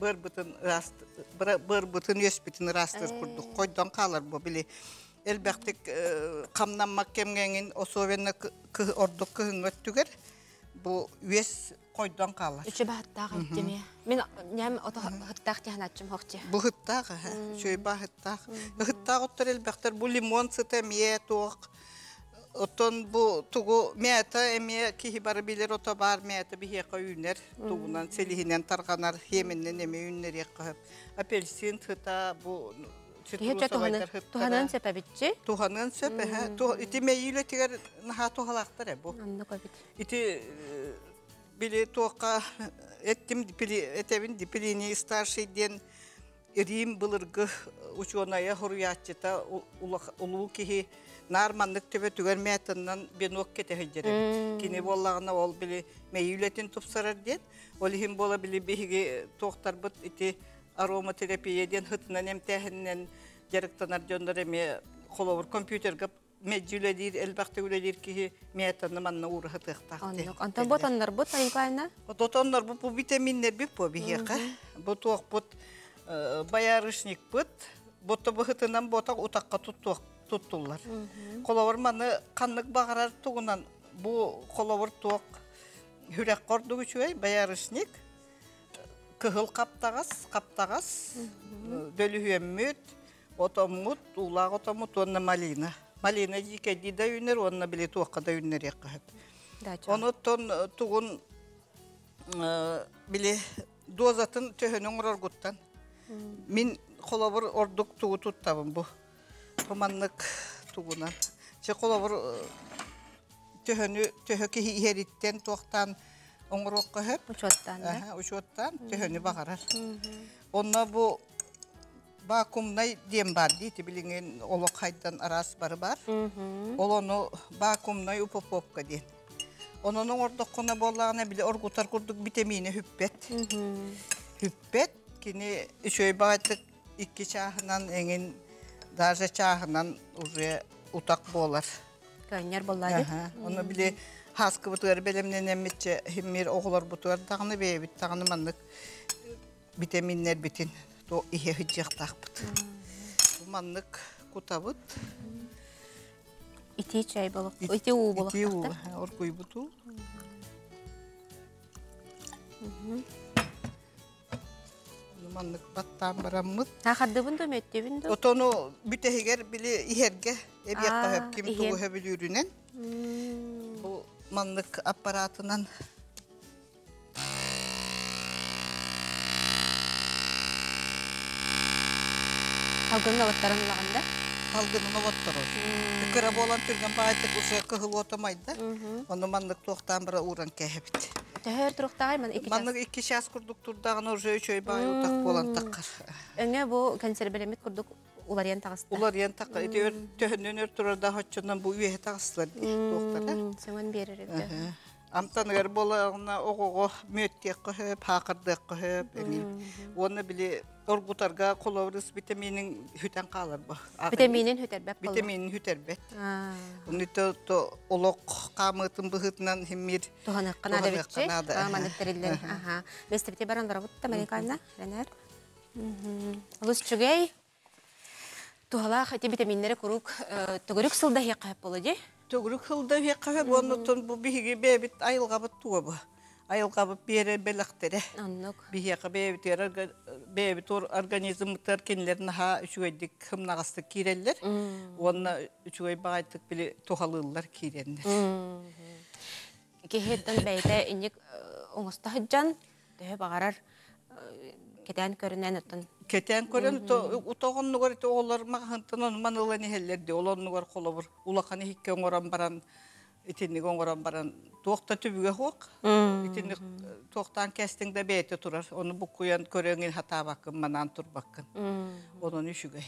Bir bıtın yösbütün rastır kurduk. Koydan kalır bu bili. Elbektik kamlanmak kemgenin o sovenna orduk kıhın öttüger. Bu üyes koydan kalır. Üçü bahattaq etdimi. Men nem ota hıttaq dihanatçım hoqçı. Bu hıttaq, şöy ba hıttaq. Hıttaq ottur elbektir bu limon sıtemiye toq. Oton bu tugu meta emiye ki bar bilir otobar meta bihe koyunlar tugunan selihinen targanar yemenden eme ünler yakıp apelsin tıta bu Tuhanın sepebitçi. Tuhanın sepe ha iti meyle tigar ha tuhalaqtar bu. Iti bile toqa ettim dipili etevin dipilini starşiden Rim bılırgı uçonaya huriyatçıta ulu ki narmanlık töbe tügermeyatından ben ok ketehecerim. Kini bollağına ol bile meyületin tupsarar diyen. Olihim bola bile bihigi tohtar bıt iti aromaterapiyeden hıtınan emtehinden jarıktanar jondar eme kolovur kompüterga mecüledir elbaqta üledir ki meyatanı manna uğra hıtıqtaq. Antan botanlar bot ayıkayna? Botanlar bu vitaminler bu bihiqa. Bu toq bot bayarışnik bıt. Botta bu hıtından botak utaqqa tuttular. Kolovur manı kanlık bağırar tuğunan bu kolovur toq hürek kordu güçüy bayarışnik. Kıhıl kaptağız. Dölühüyemmüt, otomut, ulaq otomut, onna malina. Malina jikedi da yünler, onna bile tuaqqa da yünler yakqahıp. Onu ton tuğun bile dozatın töhünün urarguttan. Min kolovur orduk tuğu tuttabım bu. Tomanlık tuğunan. Kolovur töhü ki heritten tuaqtan oңuroqqahıp. Uçottan da. Uçottan töhünü bağırar. Onna bu vakumnay diyem var deydi bilingen olok haydan aras var. Onu vakumnay upopopka diyen. Onun orada kona bollağına bile orgutar kurduk vitamini hüppet. Hüppet kini şöyle bağıtık iki çahınan engin darca çahınan oraya utak bolar. Köyner bollaydı. Onu bile haskı butuğar belemden emmetçe hemmir oğular butuğar dağını beyebit dağını manlık vitaminler bitin. O ihe hıcık takbıt. Bu manlık kutabıt. İti çay balık. İti uğu balık. İti uğu. Orkuy butu. Manlık battan baramıt. Ha kaddı bunu mu etti bunu? Otonu bütehiger bile iherge. Hep yakta hep kim tuğu hebil yürünen. Bu manlık aparatından Halgının avatların lağında? Halgının avatları. Kırab olan türgen bağıtık uçaya kıhıl otamaydı. Onu manlık toğtan bira uğran kehebit. Töhür turuqtağır mı? Manlık iki şahs kurduk turdağın oraya şöyle bağır utak bolan takkar. Öne bu konserbelemit kurduk ular yan tağısıda. Ular yan takkar. Töhünden ör turar da hoçundan bu üye tağısılar. Sen verir evde. Amtanıgar bolağına oğuğu müettiğe kıhıp, haqırdığı kıhıp. Onu bile orgutarga kolovuruz vitaminin hüten kalır bu. Vitaminin hüterbet kalır. Vitaminin hüterbet. Onu da olok kamıtın bıhıtından hemmir. Tuhanık kanada bitçi. Manık terilleri. Beste bite baranlara butta Amerika'na. Rener. Lus çügey. Tuhalaq eti vitaminleri kuruk. Tuguruk sılda hiyaqayıp bolucu. Tuguruk sılda hiyaqayıp onu bu bihigi bebit ayılgabıt tuğa bu. Ayılgabıp bir yere belaktere. Anlık. Bihiyaqa bebit organizmler kendilerine ha üçüydik hımnağıstık kireller. Onunla üçüy bağıttık bile tuhalırlar kirenler. Kehetten beyte inik oңusta hıccan. Töhe bağırar. Keten körünen ötün. Keten körün utoğun nugar oğlar mağıntın onu manıla nehellerdi. Olan nugar kolabur. Ulaqanı hikken oran baran итинник оңорон баран туокта түбүгө хуак. Итинник туоктан кестиң да бейте турар. Оны букуян көрөңүл хатабаккын манан турбаккын. Онун үшүгөй.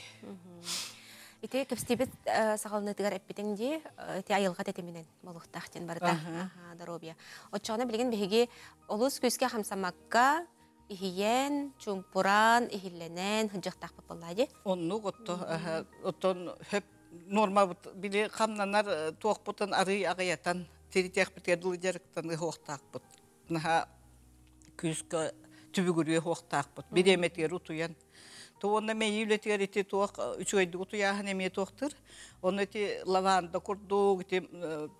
Ите кепстибет сагалнытыгар эппитеңди те айылга тетеминен болуктахтен барда. Здоровья. Оччона билген беги олус көскө хамсамакка ихиен, чумпуран, ихилленен, хыжыктак популлади. Онну готто, оттон хөп норма биле камнанар туокпутан ары агыятан, теритек битедул жарыктан хуактакпыт. Наха көскө түбүгүрү хуактакпыт. Биреметер утуян. Туонна мейилетер ити туак үчөйдү утуяхан эме туактыр. Оны ти лаванда курдук, ти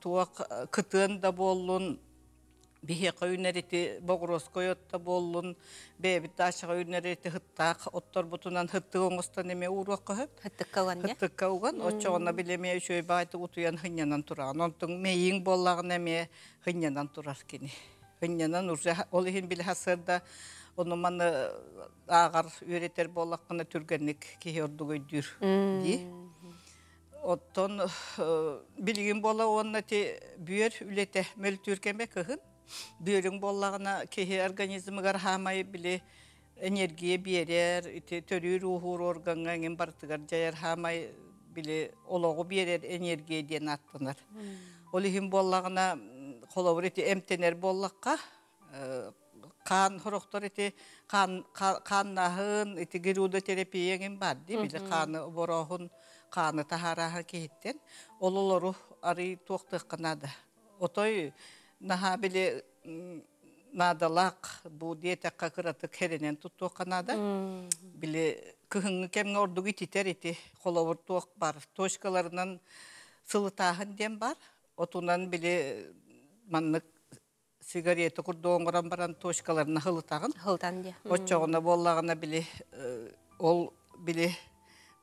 туак кытын да боллун. Бихе кöyнерити богроскойотта боллун, бебит ташы кöyнерити хыттак, оттор бутунан хытты оңостан эме уруакка хөп. Хыттык кауган, я? Хыттык кауган, отчоғына билеме үшөй байды утуян хынянан тураган. Онтың мейин боллагын эме хынянан турар кени. Хынянан уржа, ол ихин биле хасырда, оны маны ағар үйретер боллаққына түргенlik кеhe ордугойдүр. Оттон билген болла онна те бүйер үлете мөлтүркеме кыхын. Бүйөрүң боллагына кеhe организмыгар хамай биле энергия берер, төрүр ухур органга ген бартыгар жаяр хамай биле ологу берер энергия ден аттынар. Ол ихин боллагына колобур эти эмтенер боллакка kan horoqtor eti kan nahın eti geruda terapiyagin baddi bile kanı borohun kanı taharaha kehitten ololoru ari tuqtıq kanada otoy naha bile nadalak bu diyete kakıratı kerenen tuttuq kanada bile kıhın kemge ordu gititer eti kolobur tuq bar toşkalarından sılıtahın dem bar otunan bile manlık sigareti kurduğun baran toşkalarına hılıtağın. Hıltan diye. Oçağına bollağına bile ol bile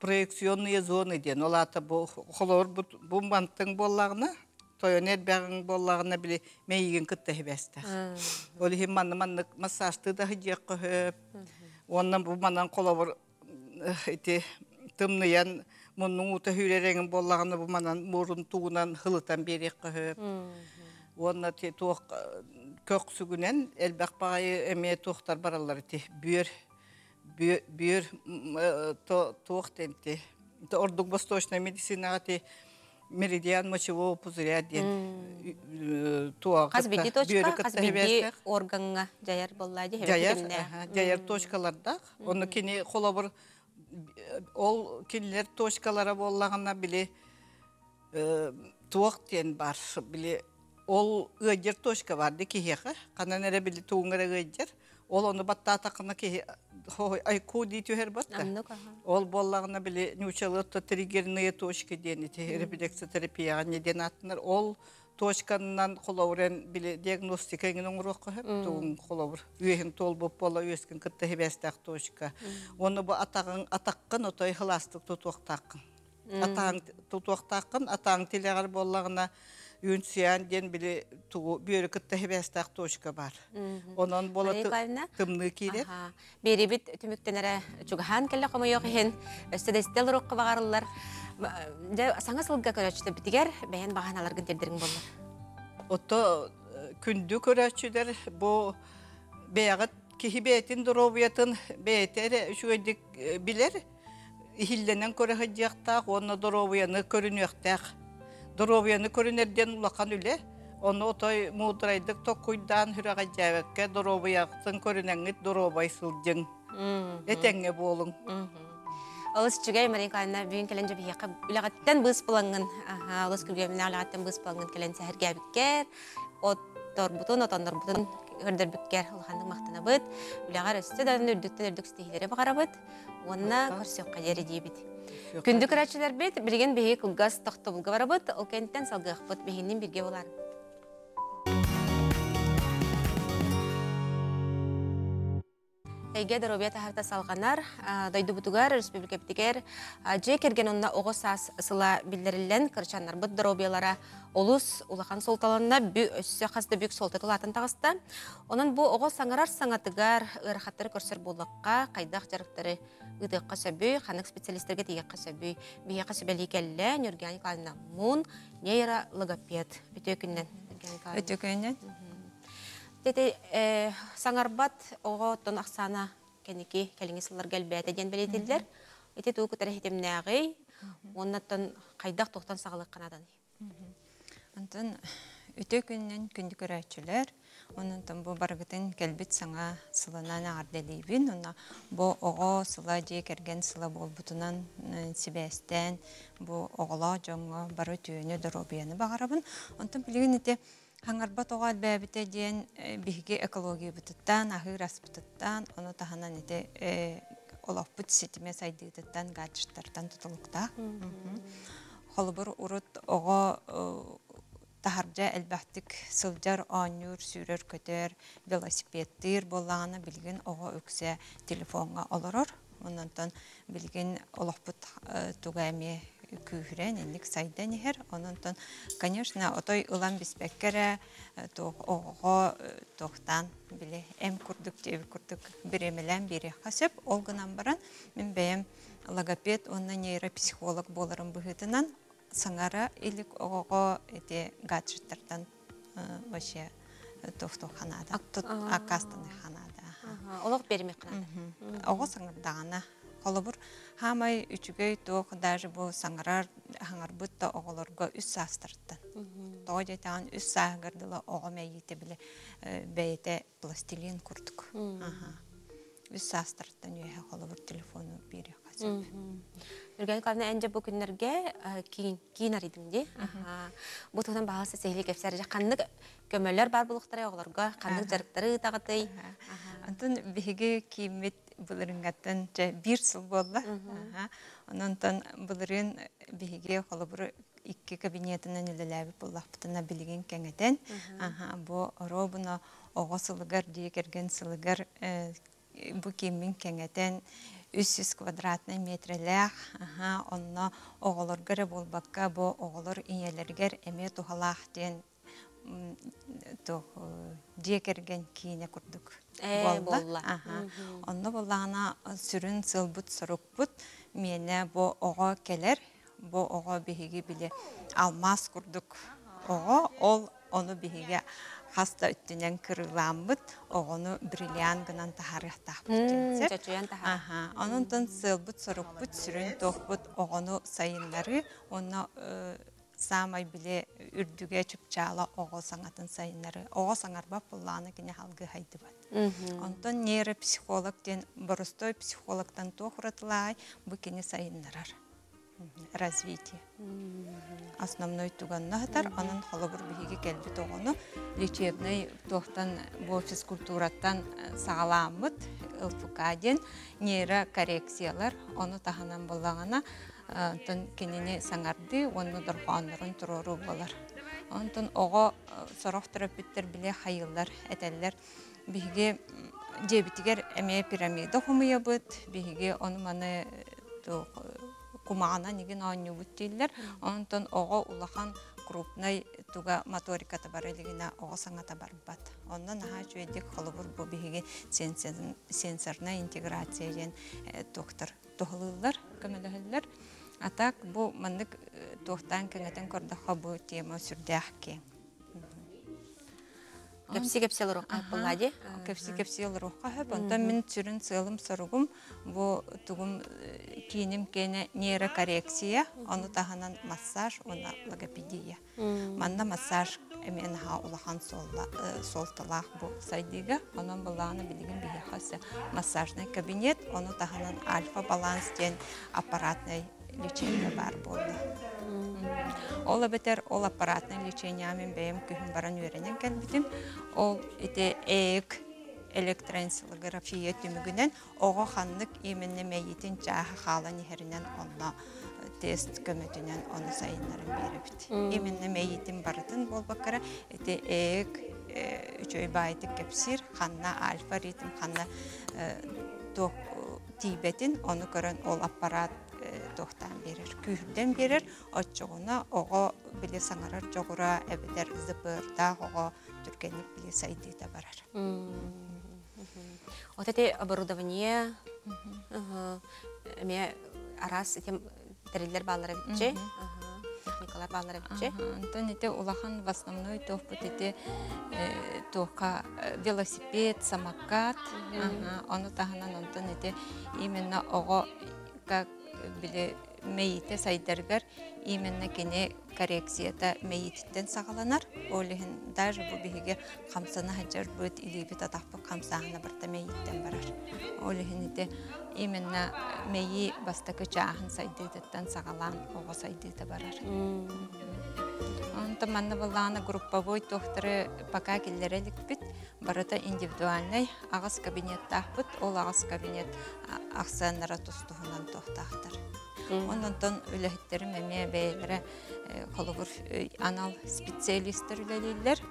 projeksiyonlu zonu diyen. Ola ata bu kolor bu bantın bollağına toyoner bağın bollağına bile meyigen kıtta hebestek. Ol hem manlı masajtı da hıcık höp. Ondan bu manan kolor iti tımlayan munun uta hürerengen bollağına bu manan morun tuğunan hılıtan berek höp. Onunla tuğ kök sügünen elbaq bağayı emeye tuğtar baralar eti. Büyür tuğ tenti. Orduk Vostochna medisina eti meridian moçevo puzurya diyen tuğ. Qaz bildi toçka, qaz bildi organga jayar bolladı. Jayar toçkalarda. Onu kini kolabır ol kinler toçkalara bollağına bile tuğ diyen bar bile ol ıcır toşka vardı ki heqa. Kanan ere bili tuğungara ıcır. Ol onu batta takına ki ay kudi tüher batta. Ol bollağına bili nüçalıqta triggerine toşka diyeni. Refleksi terapiya neden atınlar. Ol toşkanından kolavren bili diagnostika engin oңuruqqa hep. Tuğun kolavur. Üyehin tol bop bolla üyeskin kıtta hebestak toşka. Onu bu ataqqın otoy hılastık tutuqtaqın. Atağın tutuqtaqın, atağın teleğar bollağına Yunsiyan den bile tuğu bir kıtta hebestak toşka var. Onun bolatı tımlı kiler. Beri bit tümüktenere çugahan kelle kama yok hen. Üstede istel roqqa bağırırlar. Sana sılga köröçte bitiger, beğen bahanalar gönderdirin bollar. Oto kündü köröçüder bu beyağıt kihibetin durobiyatın beytere şu edik biler. İhillenen köröhecektak, onu durobiyanı körünüyektak. Dorobiyanı körünerden ulaqan üle. Onu otoy muğdraydık tokuydan hürağa cəvəkkə dorobiyaktın körünengit dorobay sılcın. Etenge bolun. Olus çügey Amerika'na bugün kelence bir yaka ulaqattan bız bulangın. Olus külgemine ulaqattan bız bulangın kelence her gəbikker. Otor butun, otondor butun hırdır bükker ulaqandık maqtana bıt. Ulaqar üstüden ürdük stihilere baqara bıt. Onna korsiyokka jeri deyibit. Kündük raçılar bit, bilgen behi kılgaz toqta bulga barabıt, o kentten salgıq bıt behinin birge olar. эйге дробия тахарта салганар, дойду бутугар, республика битигер, же керген онна оғы сас сыла билдерилен, кырчаннар бұд дробиялара олус улахан солталанна өссө қасты бүк солтатыл атын тағыста. Онын бұл оғы саңарар саңатыгар ырхаттары көрсір болыққа, қайдақ жарықтары ыдыққа сөбүй, қанық специалистерге тегеққа сөбүй, бейеққа сөбәлі кәлі, Нургияник алына мұн, нейра логопед. Өте күннен? Тети саңарбат оғы тон ақсана кәнеке кәліңі сылар кәлбәті ден білетелдер. Эти туы күтәрі хетемнәғей, оннаттан қайдақ тоқтан сағылық қанадан. Антон өте күннен күнді көрәтшілер, оннан бұл барғытын кәлбет саңа сылынан ағарделейбін. Бұл оғы сыла же керген сыла бол бұтынан себәстен, бұл оғыла жоңы бары түйені дұробияны бағарабын. Онтан білген еті хаңарбат оға әлбәбіте дейін бігі экология бұтыттан, ағыр ас бұтыттан, оны тағанан еті олақ бұт сетіме сайдығыттан, гаджеттардан тұтылықта. Қолыбыр ұрыт оға тахаржа әлбәқтік сылжар анюр, сүрер көтер, велосипедтер болағына білген оға өксе телефонға олырыр. Оннан білген олақ бұт тұғайме күйірен, әндік сайдан ехер. Оннан, конечно, отой ұлан біспәккәрі оға тоқтан біле әм күрдік, теві күрдік біремелен бере қасып. Олғынан баран, мен бәйім логопед, онна нейропсихолог боларым бұғытынан, саңара илік оға гаджеттардан вообще тоқты қанада, ақастаны қанада. Олық бермек қанада? Оға саңырдағына. Қолыбыр хамай үчігей тоқ, даже бұл саңырар хаңар бұтта оғыларға үс састырттан. Тоға жетаған үс сағырдылы оға мәйеті білі бәйеті пластилин күрдік. Үс састырттан өйе қолыбыр телефону бері қасып. Нургияник алына әнже бұл күнлерге кейін аридіңде. Бұтығынан бағасы сейлі кепсәрі жаққанлық көмөлер бар бұлықтары оғыларға, қанлық жарықтары тағытай. Антон беге кийимет булырынгаттан бир сыл болла. Онтон булырын беге холобур икки кабинетинен үлеләбі боллақпытына билген кәңетен. Бу робуна оға сылыгар дейкерген сылыгар бу кийимин кәңетен 300 квадратный метрлях. Онна оғылыргары болбаққа бу оғылыр иелергер әме тухалақ ден дейкерген кейіне күрдік. Болла. Онна боллағына сүрін сылбыт сұрықпыт мені бу оға келер, бу оға бігеге біле алмас күрдік. Оға ол оны бігеге хаста үттінен кырыламбыт, оғыны бриллиан гынан тахарықтақпыт. Чачуян тахар. Онын сылбыт сұрықпыт сүрін тоқпыт оғыны сайынлары, оны самай біле үрдіге чүпчала оғы саңатын сайынлары. Оғы саңарбап болағына кене халғы хайды бат. Онтон нейропсихолог ден бұрыстой психологтан тоқыратылай бұл кене сайынларар. Развитие. Основной туганна хатар, анын холобур бихиге келбит оғыны лечебный тоқтан бұл физкультураттан сағаламыт, ЛФК-ден нейрокоррекциялар, оны таханан болағына тон кенене саңарды, оны дұрғанларын тұрору болар. Онтон оға сорох терапевттер біле хайылар, әтәлілер бихиге дебитигер әме пирамида хумыя бұд, бихиге оны маны кумағана неген аню бұд дейлер. Онтон оға улахан крупный туга моториката бар элегина оға саңата бар бат. Ондан наға жүйедек қолыбыр бұл бігеге сенсорна интеграция ен тоқтар тоғылылар, көмелігілер. Атак бұл мандық тоқтан кәңетен көрдіға бұл тема сүрдәқ Кепси лұрыққа бұллади? Кепси лұрыққа хөп. Ондан мен сүрін сылым сұрығым бұл тұғым кейінім кені нейрокоррекция, оны тағанан массаж, оны логопедия. Манда массаж әмен ға ұлақан солталақ бұл сайдыға, онын бұлағына білген бейхасы массажный кабинет, оны тағанан альфа-баланс ден аппаратный лечение бар болды. Ол бетер ол аппаратный лечение мен бәйім күйін баран үйренен кәлбітім. Ол электроэнцелография түмігінен оға қанлық еменне мәйетін жағы қалан ехерінен онна тест көмөтінен оны сайынларын беріпті. Еменне мәйетін барытын бол бақыра üçöy baytık kepsir, xanna alfa ritm, xanna toq tibetin, onu görən ol apparat toqtan verir, kühürden verir, açığına oğa bile sangarar çoğura, ebeder zıpırda, oğa türkenlik bile saydı da barar. Вот это оборудование, мне раз этим триллер баллары битче, техникалар баллары битче. Антон это улахан в основной топ вот эти тока велосипед, самокат, оно таханан Антон это именно ого как били мейте сайдергар именно кене коррекцията мейиттен сагаланар. Олихин даже бу биге камсана хаҗар бут илибит атапы камсагына барта мейиттен барар. Олихин ите именно мейи бастакы чахын сайдыттан сагалан ого сайдыта барар. Онта манна балана групповой тохтары пока келлерелик бит барата индивидуальный агас кабинетта бут ол агас кабинет аксаннара тустугунан тохтахтар. Ondan ülehitlerim emeğe beylere kolubur anal spesialistler üleliler.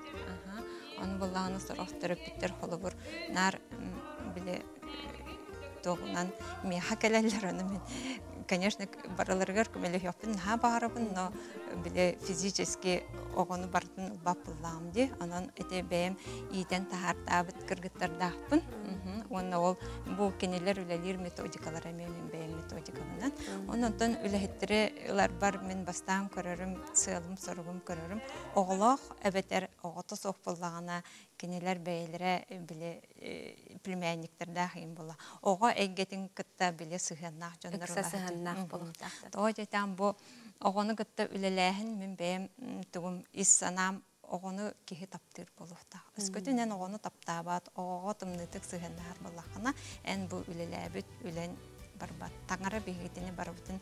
Onu bulağını soraktırıp bitter kolubur. Nar bile doğunan miha keleller onu men. Конечно, бараларгар көмеле япын ха барабын, но биле физически огону бартын бапыллам ди. Анан эте бем итен тахартабыт кыргыттардапын. Онна ол бу кенелер үлелер методикалар менен бем методикаларынан. Ондан үлехеттер бар мен бастан көрөрүм, сыйлым соргум көрөрүм. Оглох эбетер огото сокпуллагана кенелер бейлере биле племянниктер хим була. Ого эггетин кытта биле сыгыннак жондар. Тоожа там бу огону гытта үлелэхин мен бэм тугум иссанам огону кихи таптыр болуфта. Өскөтүнен огону таптабат, ого тымнытык сыгыннар болахана эн бу үлелэбит үлен барбат. Таңара бегетине барбытын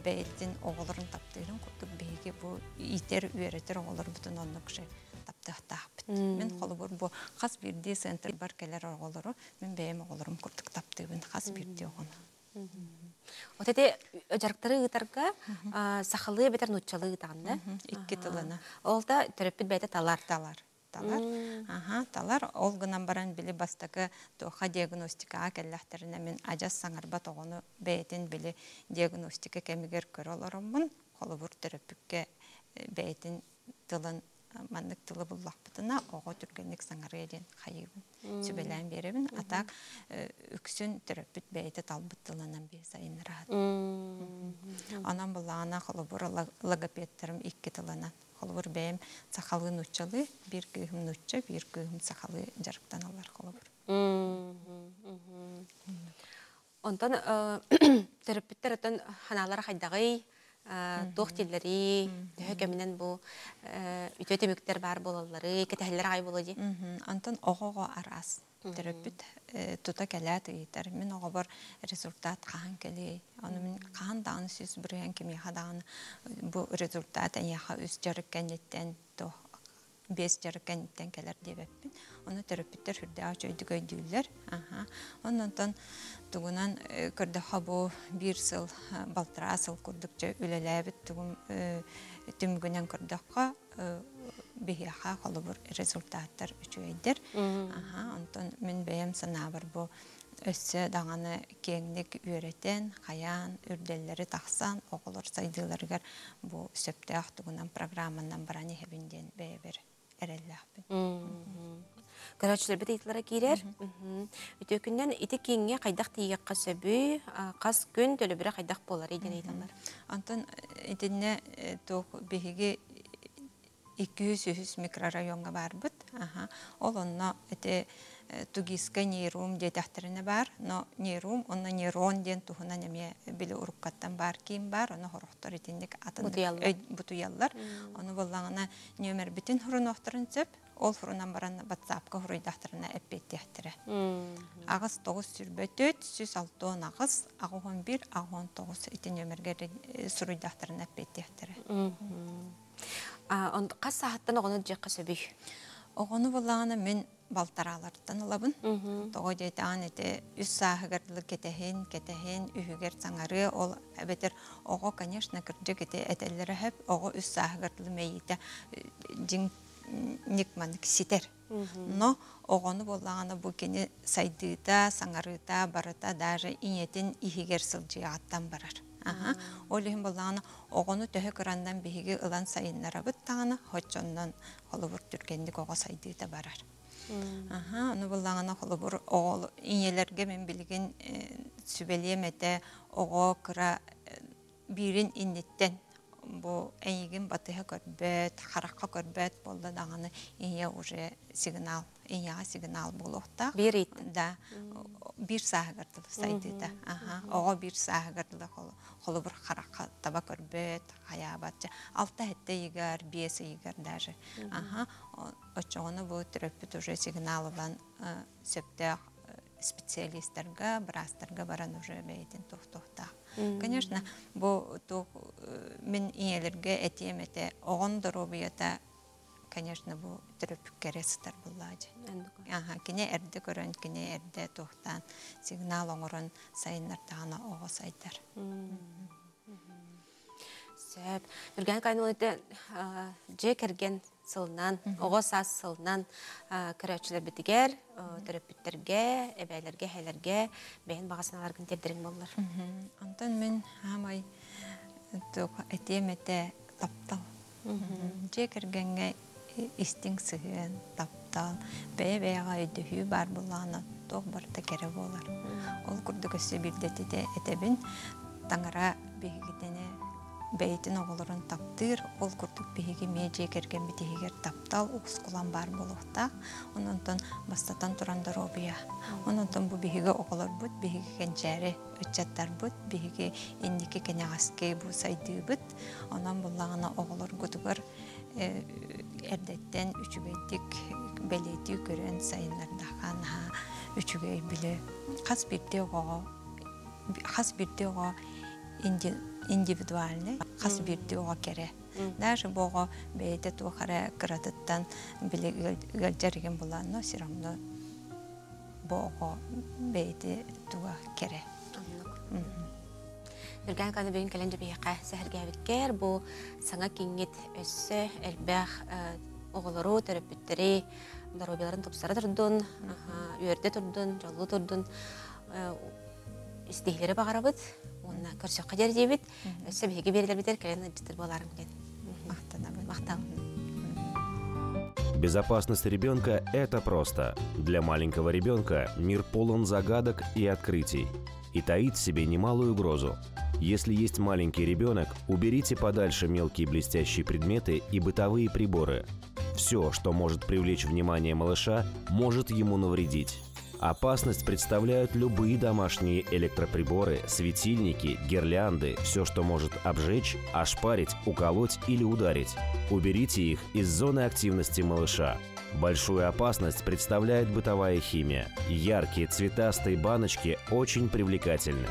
бэйттин оголорун таптырын курдук беге бу итер үйрөтөр оголор бутун оннукшы таптыктааппыт. Мен холубур бу хас бирди центр бар келер оголору мен бэм оголорум курдук таптыбын хас бирди огону. Вот эти жарктары ытарга сахалы бетер нутчалы ытаганда. Икки тылына. Олда терапит бете талар. Талар ол гынан баран били бастакы тоха диагностика келлахтерине мен ажас саңарба тогону бетин били диагностика кемигер көрөлөрөмүн. Холобур терапикке бетин тылын маннык тылы буллакпытына ого түргенlik саңары edin хайыбын. Сүбелән беребин. Атак үксүн терапит бейте талбыт тылынан бе сайынырат. Анан булана холобур логопедтерим икки тылынан. Холобур бейм сахалы нуччалы, бир кыйым нучча, бир кыйым сахалы жарыктан алар холобур. Онтан терапиттер атын ханалар хайдагы тоқтиллери төһөкеминен бу үтөтөмүктер бар болалары кетелер ай болоди. Антон огого арас терапит тута келат итер. Мен ого бар результат кахан келе. Аны мен кахан дааны сүз бүрген кими хадаан бу результат яха үс жарыккенеттен то 5 жарыккенеттен келер дебеппин. Аны терапиттер хүрдө ачойдугой дүүлөр. Ондан тугунан көрдө хабу бир сыл балтырасыл курдукча үлелебит тугум түмгүнөн көрдөккө бияха холобур результаттар үчөйдер. Онтон мен бэм санабар бу өссө даганы кеңдик үйрөтен, каян, үрделлери таксан, оголор сайдыларгар бу сөптөк тугунан программанан бараны хебинден бэбер эреллаппын. Көрөчүлөр бит итлere кирер. Үтөкүндөн ити кеңге кайдак тийекка сөбү, кас күн төлөбүрө кайдак болар эден айталар. Антон эдинне ток беге 200 микрорайонга барбыт. Ол онна эте тугиска нейрум детахтерине бар, но нейрум онна нейрон ден тухуна неме биле уруккаттан бар ким бар, оны хорохтор этиндик атын бутуяллар. Оны боллагана нөмер бүтүн хурунохторун сөп, ол хурунан баран WhatsApp-ка хуруйдахтарына эппеттехтере. Агыс 9 сүрбөтөт, 106 агыс, агын 1, агын 9 эти нөмерге суруйдахтарына эппеттехтере. Он кас сааттан огону жакка сөбүй. Огону боллагана мен балтаралардан алабын. Того жетан эте 3 саагырлы кетехин, үһүгер саңары ол бетер ого, конечно, кырдык эте этеллери хеп ого 3 саагырлы мейите жин никманык ситер. Но оғону болағаны бұл кені сайдыта, саңарыта, барыта, даже инетін ихигер сылжы аттан барар. Олығын болағаны оғону төхі күрандан бейгі ылан сайынлара бұттағаны, хочоннан холыбыр түргендік оға сайдыта барар. Оны болағаны холыбыр инелерге мен білген сүбелемете оға күра бирин иннеттен бу эйгин батыга көрбөт, харакка көрбөт болду даганы ие уже сигнал, ия сигнал болукта. Бир ит. Да. Бир саагырдылы сайдыда. Ого бир саагырдылы холу бир харакка таба көрбөт, хаябатча. Алта хетте игер, бес игер даже. Очону бу терапевт уже сигналыван сөптө специалисттерге, брастарга баран уже бейтин тухтухта. Конечно, мен иелерге этемете огон дробията, конечно, бу терапевткерестер буллади. Кине эрде көрөн, кине эрде тухтан сигнал оңорон сайыннартагана ого сайдар. Сөп. Үрген кайнылыды же керген сылынан, оғы сас сылынан көрәтшілер бітігер, терапевттерге, әбәйлерге, хәлерге бәйін бағасыналарғын тердерін болылар. Антон мен хамай әтеметі таптал. Же кергенге истің сығын таптал. Бәй-бәйға өйдіхі бар болағына тоқ барда кәрі болар. Ол күрді көсі білдеті де әтебін таңыра бейгідені бәйтін оғылырын таптыр, ол күрдік бейге меже керген бітегер таптал, ұқыс құлан бар болуқта, онынтын бастатан тұрандар обия. Онынтын бұл бейге оғылыр бұд, бейге кенчәрі өтчаттар бұд, бейге ендеке кенеғаске бұл сайды бұд, онан бұлағына оғылыр күдігір әрдеттен үчігейдік бәлейті көрін сайынлардаған үчігей білі. Қас бірде оға индивидуальный, қас бірде оға кере. Даже боға бәйті туақара қыратыттан білі гәлжерген болан, но все равно боға бәйті туға кере. Үрген қаны бүйін кәлінді бейіқа сәхірге әвіккер, бұл саңа кеңет өссі, әлбәқ оғылыру, терапевттері, даробияларын топсара тұрдын, үйерде тұрдын, жолы тұрдын, істейлері бағара бұд, онына көрсеққа дер дейбіт, өссі бейге берілер бітер кәлін ұджытыр боларың ден. Мақтал. Безопасность ребенка – это просто. Для маленького ребенка мир полон загадок и открытий и таит в себе немалую угрозу. Если есть маленький ребенок, уберите подальше мелкие блестящие предметы и бытовые приборы. Все, что может привлечь внимание малыша, может ему навредить. Опасность представляют любые домашние электроприборы, светильники, гирлянды, все, что может обжечь, ошпарить, уколоть или ударить. Уберите их из зоны активности малыша. Большую опасность представляет бытовая химия. Яркие цветастые баночки очень привлекательны.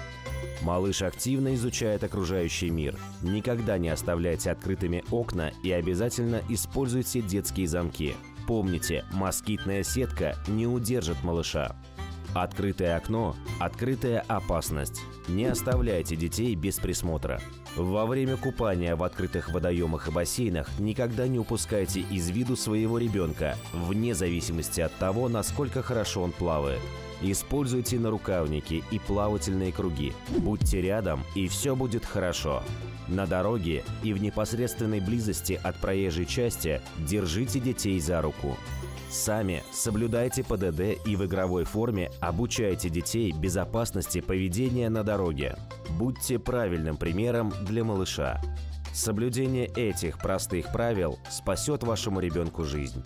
Малыш активно изучает окружающий мир. Никогда не оставляйте открытыми окна и обязательно используйте детские замки. Помните, москитная сетка не удержит малыша. Открытое окно – открытая опасность. Не оставляйте детей без присмотра. Во время купания в открытых водоемах и бассейнах никогда не упускайте из виду своего ребенка, вне зависимости от того, насколько хорошо он плавает. Используйте нарукавники и плавательные круги. Будьте рядом, и все будет хорошо. На дороге и в непосредственной близости от проезжей части держите детей за руку. Сами соблюдайте ПДД и в игровой форме обучайте детей безопасности поведения на дороге. Будьте правильным примером для малыша. Соблюдение этих простых правил спасет вашему ребенку жизнь.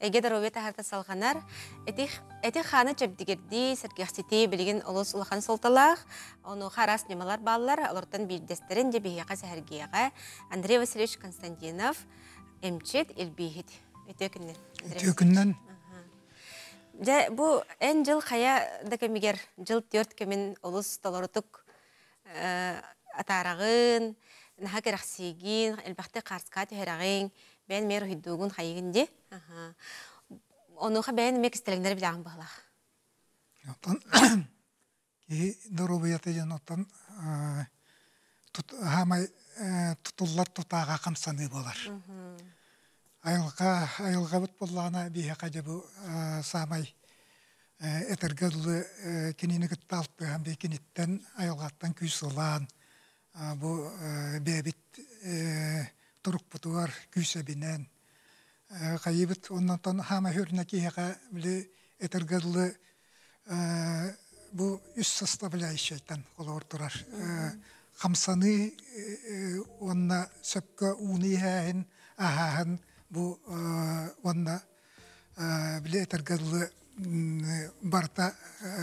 эге дороби тахарта салганар эти ханы чепдигерди сергехсити билген олус улахан солталах ону харас немалар баллар алортан бирдестерин де бияка сәргияга Андрей Васильевич Константинов эмчет илбихит өтөкүннен же бу эн жыл хая декемигер жыл 4 кемин олус толорутук атарагын наха керахсигин элбахте карска терагын ben mer hiddugun hayıgındı. Onu ha ben mek istelenler bilen bağla. Ondan ki dorobiyatı yanıttan hamay tutullar tutağa kamsanı bolar. Ayılga bit bollana bir hakaca bu samay etergedli kinini gittaltı hem de kinitten ayılgattan küysolan bu bebit Turuk butuvar küse binen. Kayıbıt ondan hama hürne ki haka bile etergedli bu üst sasta bile işeyten kolor durar. Kamsanı onna söpke unihen ahahen bu onna bile etergedli barta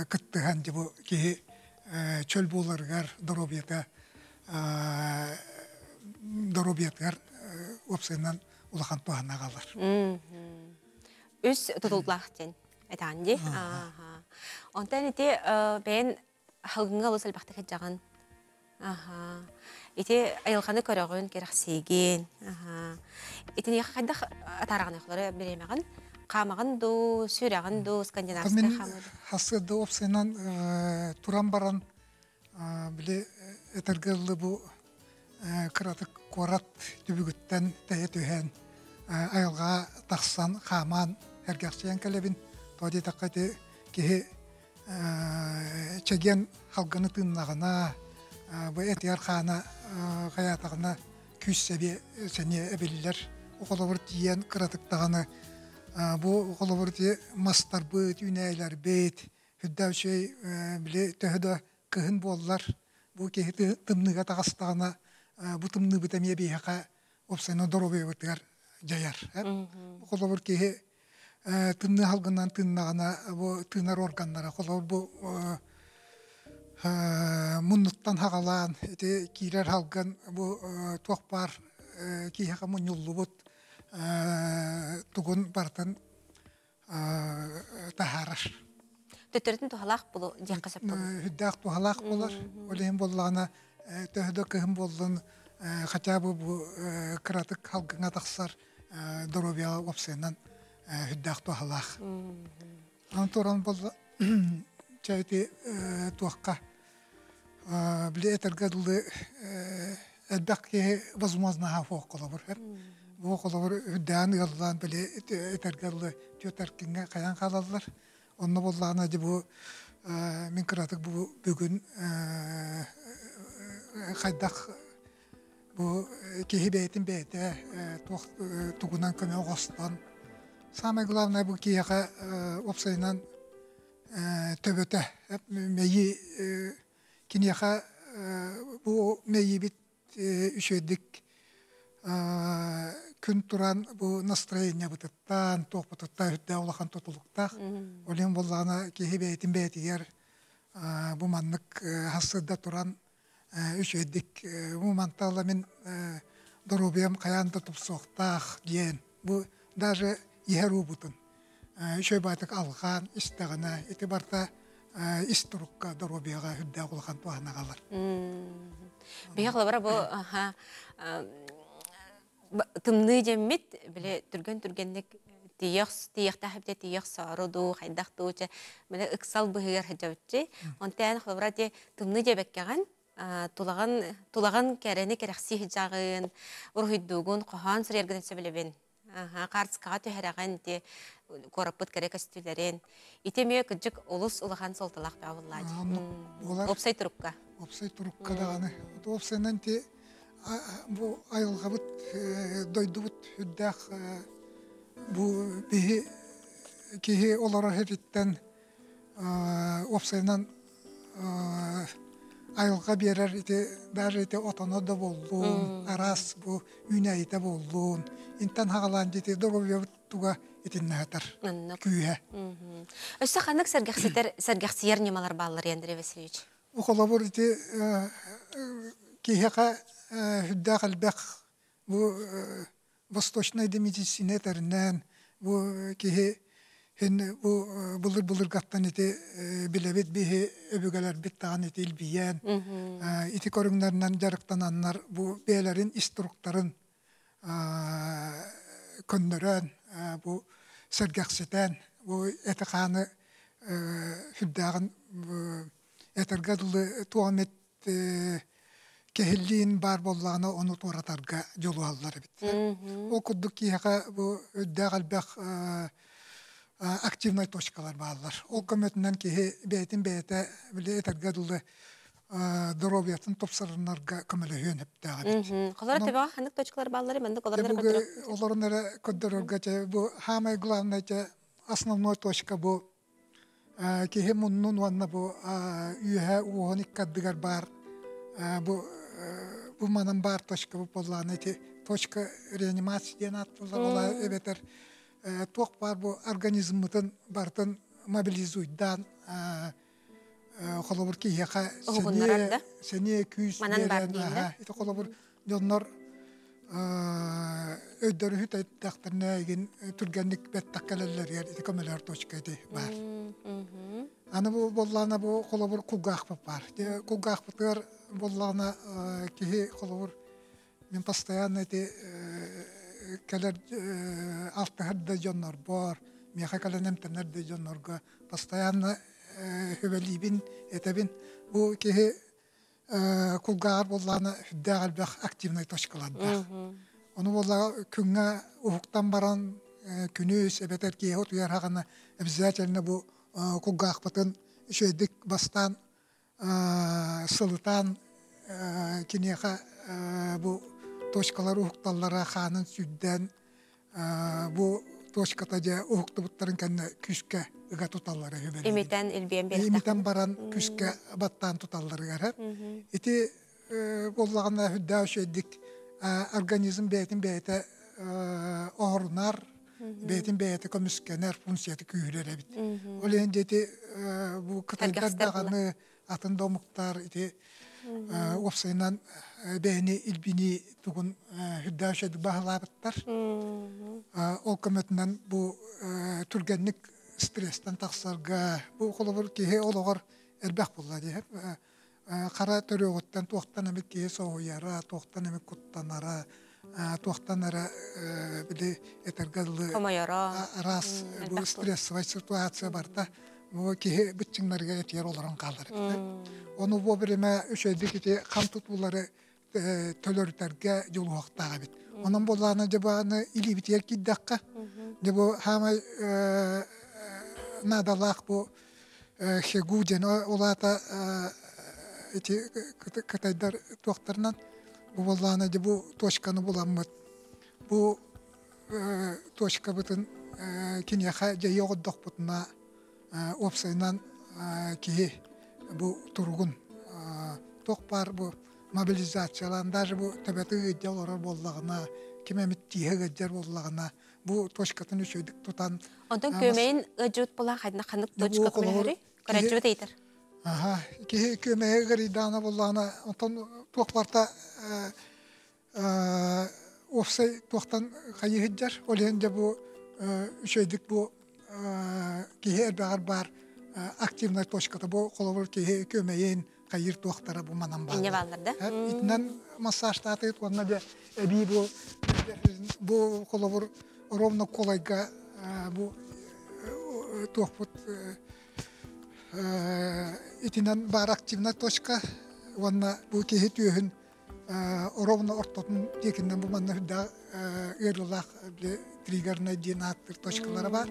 kıttıhan bu ki çöl bulargar dorobiyata dorobiyatlar opsiyondan ulakan tuhana kalır. Üs tutulduğun etandi. Ondan ite ben halgınga olsal baktık edeceğin. Ite ayılkanı körüğün kerahsegin. Ite niye kadar atarağın ekleri bilemeğin. Kamağın do, sürağın do, Skandinavska kamağın. Hasıda opsiyondan turan baran bile etergeli bu kıratık korat dübügütten teyetühen ayılga taksan kaman hergahçıyan kelebin todi takkati ki çegen halgını tınlağına bu etiyar kana hayatağına küs sebi seni ebililer okulabır diyen kıratık dağını bu okulabır diye mastar büt, üneyler büt hüddev şey bile töhüde kıhın bollar bu ki tımnıga tağıstağına bu tımnı bitemiye bir haka opsiyonu dorobe bitigar jayar. Kolabur ki tımnı halgından tımnağına bu tımnar organlara kolabur bu munnuttan hakalan kirer halgın bu tuakbar ki haka munyullu but tugun bartan taharar. Tötörtün tuhalak bulu diyen kasap bulu. Hüddak tuhalak bular. Oleyim bollağına töhüdü kıhım bollun hatta bu kıratık halkına taksar dorobiya opsiyondan hüddak tuhalak. Antoran bolla çayti tuakka bile etergedli elbak ki vazmazna ha fuq kolabur. Bu kolabur hüddan yallan bile etergedli tüyoterkinge kayan kaladılar. Onunla bollağına bu min kıratık bu bugün Haydak bu kehibeytin beyte tuğunan köme oğustan Samay glavna bu kiyaga opsaynan töböte meyi kinyaga bu meyi bit üşedik gün turan bu настроение bıtıttan toqpıtıtta hüdde olakan tutulukta olim bollana kehibeytin beytiger bu manlık hasıda turan üşedik bu mantalla min dorobiyam kayan tutup soğtaq diyen bu даже yeru butun şöyle batık alğan istağına itibarta isturukka dorobiyaga hüdde olakan tuğana kalır. Biyaqla bu tımnı cemmit bile türgenlik tiyaqta hepte tiyaq sarudu haydaqtu bile iksal bıhıgar hecavçı ondan xabrati tımnı cebekkegan tulağan kereni kerexsi hicağın urhiddugun qohan sürergiden söyleben qarskağa töherəğən de korapıt kerek astülerin itemiye küçük ulus ulağan soltalaq bağlıladı. Opsay turukka. Opsay turukka dağını. Opsaynan te bu ayılğabıt doydubut hüddaq bu bihi kihi olara heritten opsaynan айылға берер ите даже ите отоно да боллун арас бу үнәйте боллун интан хагалан жете доробия туга итиннатар күйе Өссө ханнык сәргәхсиер немалар баллар Андрей Васильевич. Ухолабур ите кихека хүдда қалбек бу восточная медицина тернен бу кихе хен бу булыр гаттан ите билебет бихе өбүгәләр бит таган ите илбиян ите корыңнарынан жарыктананнар бу бәләрин инструкторын көндөрөн бу сәргәхсетен бу этеканы хүддагын этергадылы туамет кехиллин бар боллагына оны торатарга жолу аллар бит. О куддук киха бу дәгалбек активный точкалар баллар. Ол көмөтүнөн кихи бетин бете биле этергадылы здоровьятын топсарынарга көмөлөһөн эптага бит. Колор теба хандык точкалар баллары менде колорлар көндөрөк. Олорнара көндөрөргө бу самая главная основной точка бу кихи муннун ванна бу үйе уоник каддыгар бар бу манан бар точка бу болланы точка реанимации ден аттылар эбетер ток бар бу организмытын бартын мобилизуйдан холобур кихиха сене күз берен ите холобур жоннор өйдөрү хүт тактырна ген түргенник бет таккалерлер ите көмөлөр точка ите бар. Аны бу боллана бу холобур кугах бар. Кугах бутыр боллана кихи холобур мен постоянно ите келер алтыхырда жоннор бар. Меха каленем тенерде жоннорга постоянно хөбелибин этебин бу кихи кулгар болланы дәгалбек активный точкалар бар. Оны болла күнгә ухуктан баран күнүс эбетер ки хот яраганы обязательно бу кулгак батын шөйдик бастан сылытан кинеха бу точкалар ухукталлара ханын сүддән бу точката же ухукту буттарын кенне күскә ыга туталлары хөбеле. Имитен илбиен берди. Имитен баран күскә баттан туталлары гарап. Ити боллагына хүддә шөйдик организм бетин бете орнар бетин бете көмүскенер функцияты күйрәре бит. Ол эндети бу кытайдар даганы атын домуктар ити опсайнан бени илбини тугун хүддә шөйдик баһалаптар. Ол көмөтүнөн бу түргенник стресстен тақсарға бұл қолыбыр кейі олығыр әрбәқ болла дейіп. Қара төрегіттен тоқтан әмек кейі соғыяра, тоқтан әмек құттанара, тоқтан әрі білі әтергәлі рас бұл стрессовай ситуация барда бұл кейі бүтчіңлерге әтер оларын қалыр. Оны бұл біреме үшейді кейі қан тұтулары төлөртерге жолу оқтаға бет. Onun bollarına cebağını ili bitiyer ki dakika. Cebu hamay nadalak bu şegucen olata iti kataydar doktornan bu bollarına cebu toşkanı bulanmıt. Bu toşka bütün kinyaha ceyi oğudduk butuna opsaynan ki bu turgun tokpar bu mobilizatsiyalan, даже bu tebeti gıccal orar bollağına, kime mittiğe gıccar bollağına, bu toşkatın üçüydük tutan... Ondan kömeğin gıcıt bolan haydına kanık toşka kımeheri, karacıvı deytir. Aha, ki kömeğe gıridana bollağına, ondan toqparta ofsay toqtan kayı gıccar, oleyince bu üçüydük bu ki erbağır bar aktivnay toşkatı, bu kolabur ki kömeğin kayır toqtara bu manan bağlı. İnce bağlarda. İtinden masajda atayıt, onunla da ebi bu kolabur ровно kolayga bu toqput itinden bar aktivnay toşka, onunla bu kehi tüyün ровно ortatın tekinden bu manna da ırılaq triggerna diyen attır toşkalara var.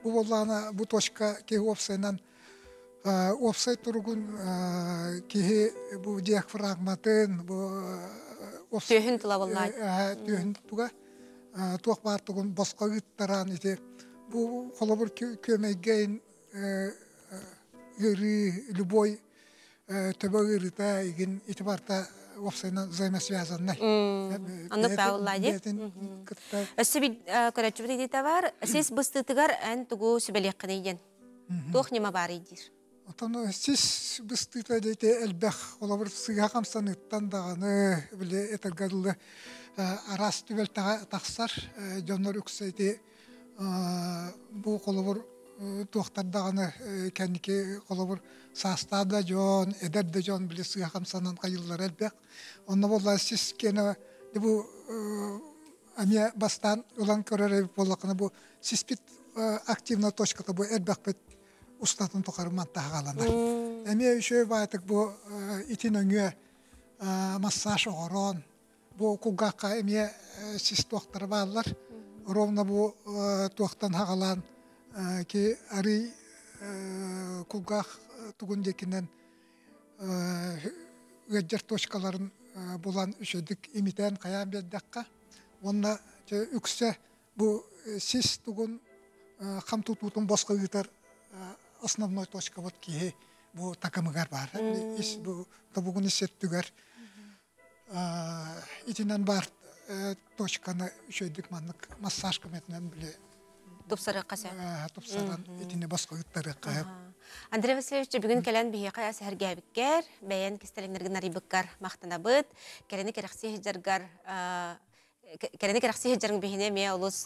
Bu bollağına bu toşka kehi opsaynan Opsay turgun ki bu diyak fragmatın bu tühün tulavallar. Tühün tuga tuaq bar tugun başqa gıttaran ite bu kolabur kömegeyn yeri любой төбөгіріта еген итибарта опсайна взаимосвязанный. Аннык бауллади. Өссө бит көрөчү бит бар. Сез быстытыгар эн тугу сүбелек кынайден. Тох нема бар идир. Отону сіз быстыта дейте элбэх олабыр сыга камсаныттан даганы биле этергадылы арас түбел тахсар жоннор үксейти бу колобур туактар даганы кеники колобур састада жон эдерде жон биле сыга камсанан кайыллар элбэх. Онна болла сіз кene бу аме бастан улан көрөр болакына бу сиспит активна точката бу элбэх устатын токарман тағаланар. Әме үшөй байтык бұ итин өңе массаж оғырон, бұ кугаққа әме сіз тоқтары балылар. Ровна бұ тоқтан хағалан ки ари кугақ тугундекінен өджер точкаларын бұлан үшөдік имитен қаян бердіққа. Онна үксе бұ сіз тугун қамтутутун босқа ғытар основной точка вот ки бу такамыгар бар. Ис бу табугун исеттүгөр. Итинен бар точканы шөйдүк маннык массаж кыметнен биле. Тупсары каса. Тупсардан итине баска ыттары кайып. Андрей Васильевич бүгүн келен бихека сәргәбиккер, бәян кистелеңнәргә нарибыккар мактанабыт, керене керәкси җаргар Керене керәкси җарың бихине ме улус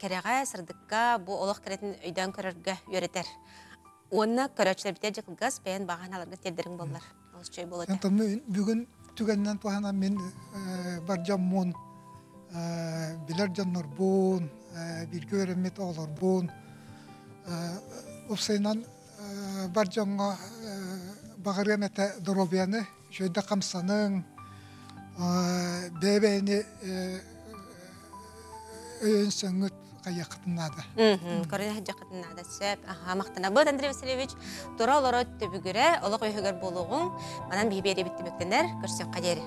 керәгә сырдыкка бу олох керетин өйдән көрәргә йөрәтер. Онна көрәчләр битә җыгылгас бәян баганаларга тедерин буллар. Ул чөй булды. Антымны бүгүн түгәннән тугана мен бар жаммон билер жаннар бун, бир көрәмет олар бун. Опсайнан бар жанга багырәмәтә доробияны шөйдә камсаның бәбәне өйін сөңгіт қайақытынады. Көріне жақытынады сөп. Мақтана бұд, Андрей Васильевич, тұра олары төбігірі, олық өйігер болуғын, манан бейбері бітті бөктенер, көрсек қадері.